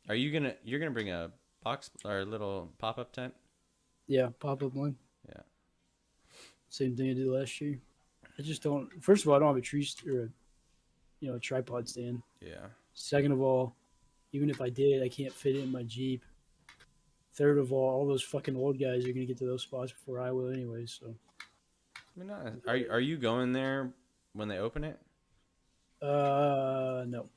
You're gonna bring a box or a little pop-up tent? Yeah, pop up one. Yeah. Same thing I did last year. I just don't. First of all, I don't have a a tripod stand. Yeah. Second of all, even if I did, I can't fit it in my Jeep. Third of all those fucking old guys are gonna get to those spots before I will, anyway. So. I mean, are you going there when they open it? No,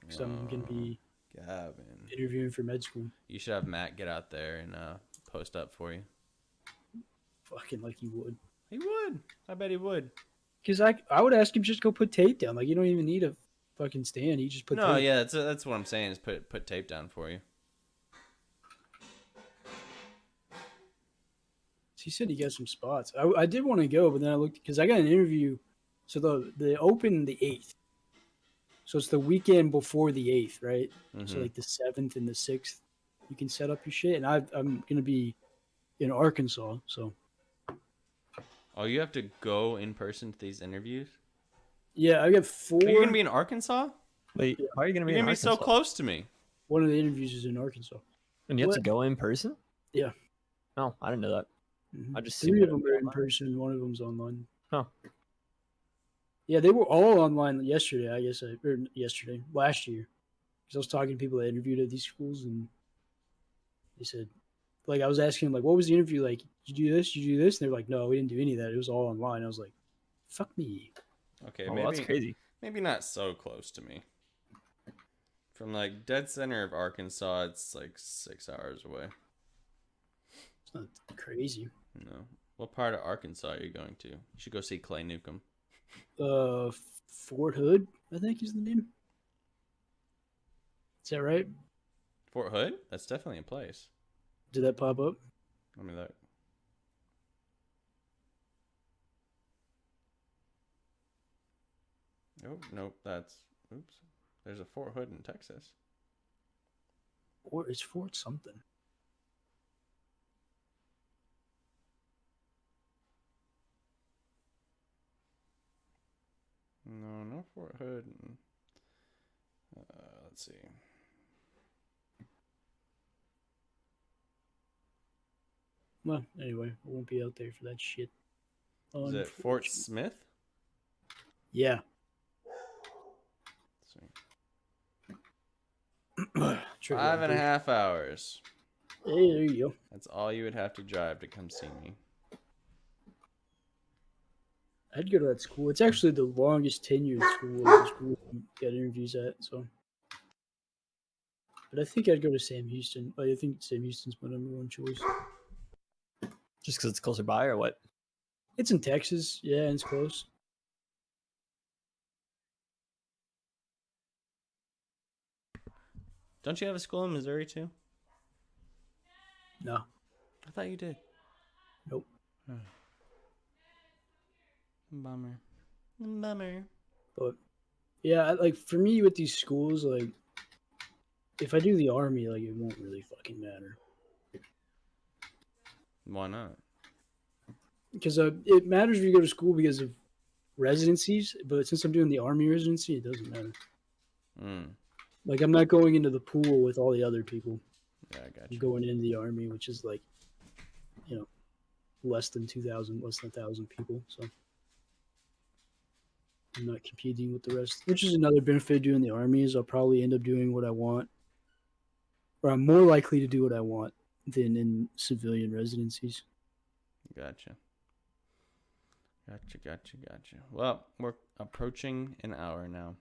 because I'm gonna be Gavyn. interviewing for med school. You should have Matt get out there and post up for you. Fucking like he would. He would. I bet he would. Because I would ask him just go put tape down. Like you don't even need a fucking stand. He just put No, tape. yeah, that's what I'm saying is put tape down for you. He said he got some spots. I did want to go, but then I looked because I got an interview. So they open the 8th. So it's the weekend before the 8th, right? Mm-hmm. So like the 7th and the 6th, you can set up your shit. And I'm gonna be in Arkansas, so. Oh, you have to go in person to these interviews? Yeah, I got 4. Are you gonna be in Arkansas? Wait, why are you gonna be? You're in gonna be so Arkansas? close to me. One of the interviews is in Arkansas. And you have What? to go in person? Yeah. No, I didn't know that. Mhm. I just 3 of assumed them are in online. person. One of them's online. Huh. Yeah, they were all online yesterday. Last year, because I was talking to people that interviewed at these schools, and they said, like, I was asking them, like, what was the interview like? Did you do this? Did you do this? And they're like, no, we didn't do any of that. It was all online. I was like, fuck me. Okay, Oh, maybe that's crazy. maybe not so close to me. From like dead center of Arkansas, it's like 6 hours away. It's not crazy. No. What part of Arkansas are you going to? You should go see Clay Newcomb. Fort Hood, I think is the name. Is that right? Fort Hood? That's definitely a place. Did that pop up? Let me look. Oh, nope, that's... Oops. There's a Fort Hood in Texas. Or it's Fort something. No Fort Hood. Let's see. Well, anyway, I won't be out there for that shit. Is it Fort Smith? Yeah. Let's see. 5.5 hours. Hey, there you go. That's all you would have to drive to come see me. I'd go to that school. It's actually the longest tenured school I get interviews at. So, but I think I'd go to Sam Houston. I think Sam Houston's my number one choice. Just because it's closer by, or what? It's in Texas, yeah, and it's close. Don't you have a school in Missouri too? No, I thought you did. nope. Bummer. But yeah, like for me with these schools, like if I do the army, like it won't really fucking matter Why not? because it matters if you go to school because of residencies. But since I'm doing the army residency, it doesn't matter. Like I'm not going into the pool with all the other people. Yeah, I got I'm you. going into the army, which is like, less than 1,000 people. So I'm not competing with the rest, which is another benefit of doing the army is I'll probably end up doing what I want, or I'm more likely to do what I want than in civilian residencies. Gotcha. Well, we're approaching an hour now.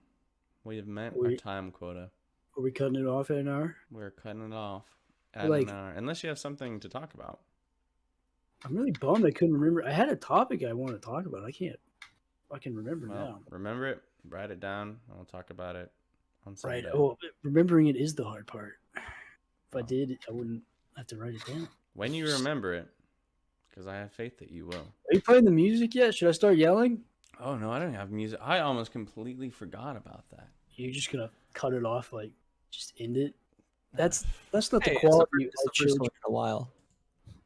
We have met our time quota. Are we cutting it off at an hour? We're cutting it off at Like- an hour. Unless you have something to talk about. I'm really bummed I couldn't remember. I had a topic I wanted to talk about. I can't fucking remember Well, now. remember it, write it down, and we'll talk about it on Sunday. Right. Oh, remembering it is the hard part. If I did, I wouldn't have to write it down. When you remember it, because I have faith that you will. Are you playing the music yet? Should I start yelling? Oh, no, I don't have music. I almost completely forgot about that. You're just gonna cut it off, like just end it. That's not the Hey, quality it's the of first children. one in a while.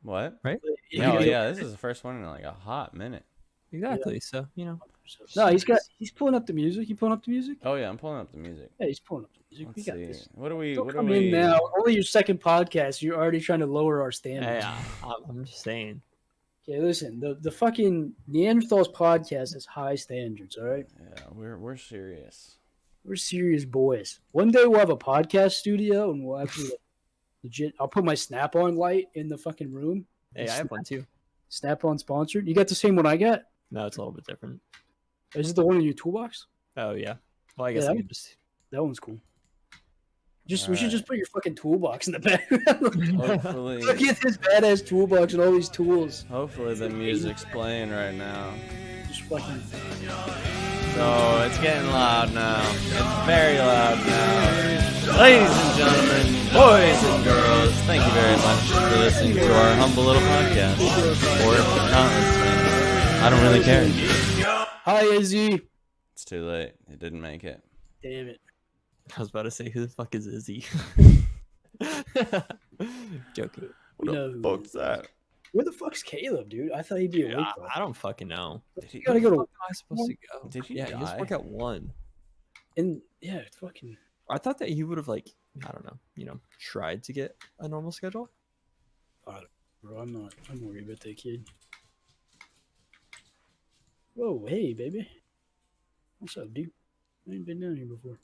What? Right? If No, you- yeah, this is the first one in like a hot minute. Exactly. So No, he's pulling up the music. You pulling up the music? Oh yeah, I'm pulling up the music. Yeah, he's pulling up the music. Let's We got see. this. What do we? Don't What do come in we? now. Only your second podcast. You're already trying to lower our hey, standards. I'm just saying. Okay, listen. The fucking Neanderthals podcast has high standards. All right, Yeah, we're serious. we're serious boys. One day we'll have a podcast studio and we'll actually legit. I'll put my Snap-on light in the fucking room. Hey, I have one too. Snap-on sponsored. You got the same one I got? No, it's a little bit different. Is it the one in your toolbox? Oh yeah. Well, I guess Yeah, I could just. That one's cool. We should Alright. just put your fucking toolbox in the background. Hopefully, Look at this badass toolbox and all these tools. hopefully the music's playing right now. Just fucking. So it's getting loud now. It's very loud now. Ladies and gentlemen, boys and girls, thank you very much for listening to our humble little podcast. Or if you're not listening, I don't really care. Hi, AZ. It's too late. It didn't make it. Damn it. I was about to say, who the fuck is Izzy? Joking. You know who fuck's that? Where the fuck's Caleb, dude? I thought he'd be awake. by I don't fucking know. Did You gotta go Where to. am I supposed to go? Did he Yeah, he die? just work at 1. And yeah, it's fucking. I thought that he would have like, I don't know, tried to get a normal schedule. Bro, I'm worried about that kid. Whoa, hey, baby. What's up, dude? I ain't been down here before.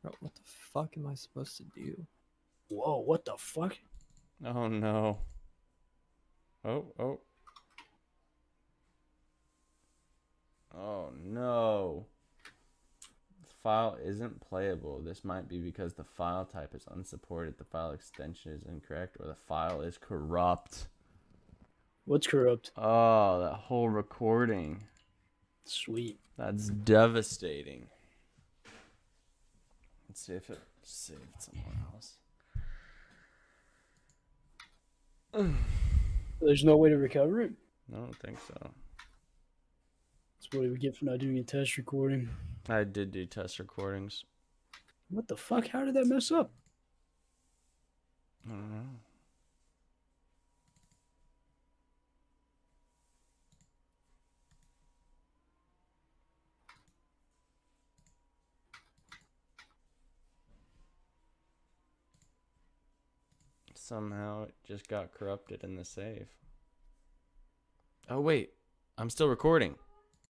Bro, what the fuck am I supposed to do? Whoa, what the fuck? Oh no. Oh. Oh no. The file isn't playable. This might be because the file type is unsupported, the file extension is incorrect, or the file is corrupt. What's corrupt? Oh, that whole recording. Sweet. That's devastating. Let's see if it's saved somewhere else. There's no way to recover it? I don't think so. That's what we get for not doing a test recording. I did do test recordings. What the fuck? How did that mess up? I don't know. Somehow it just got corrupted in the save. Oh wait, I'm still recording.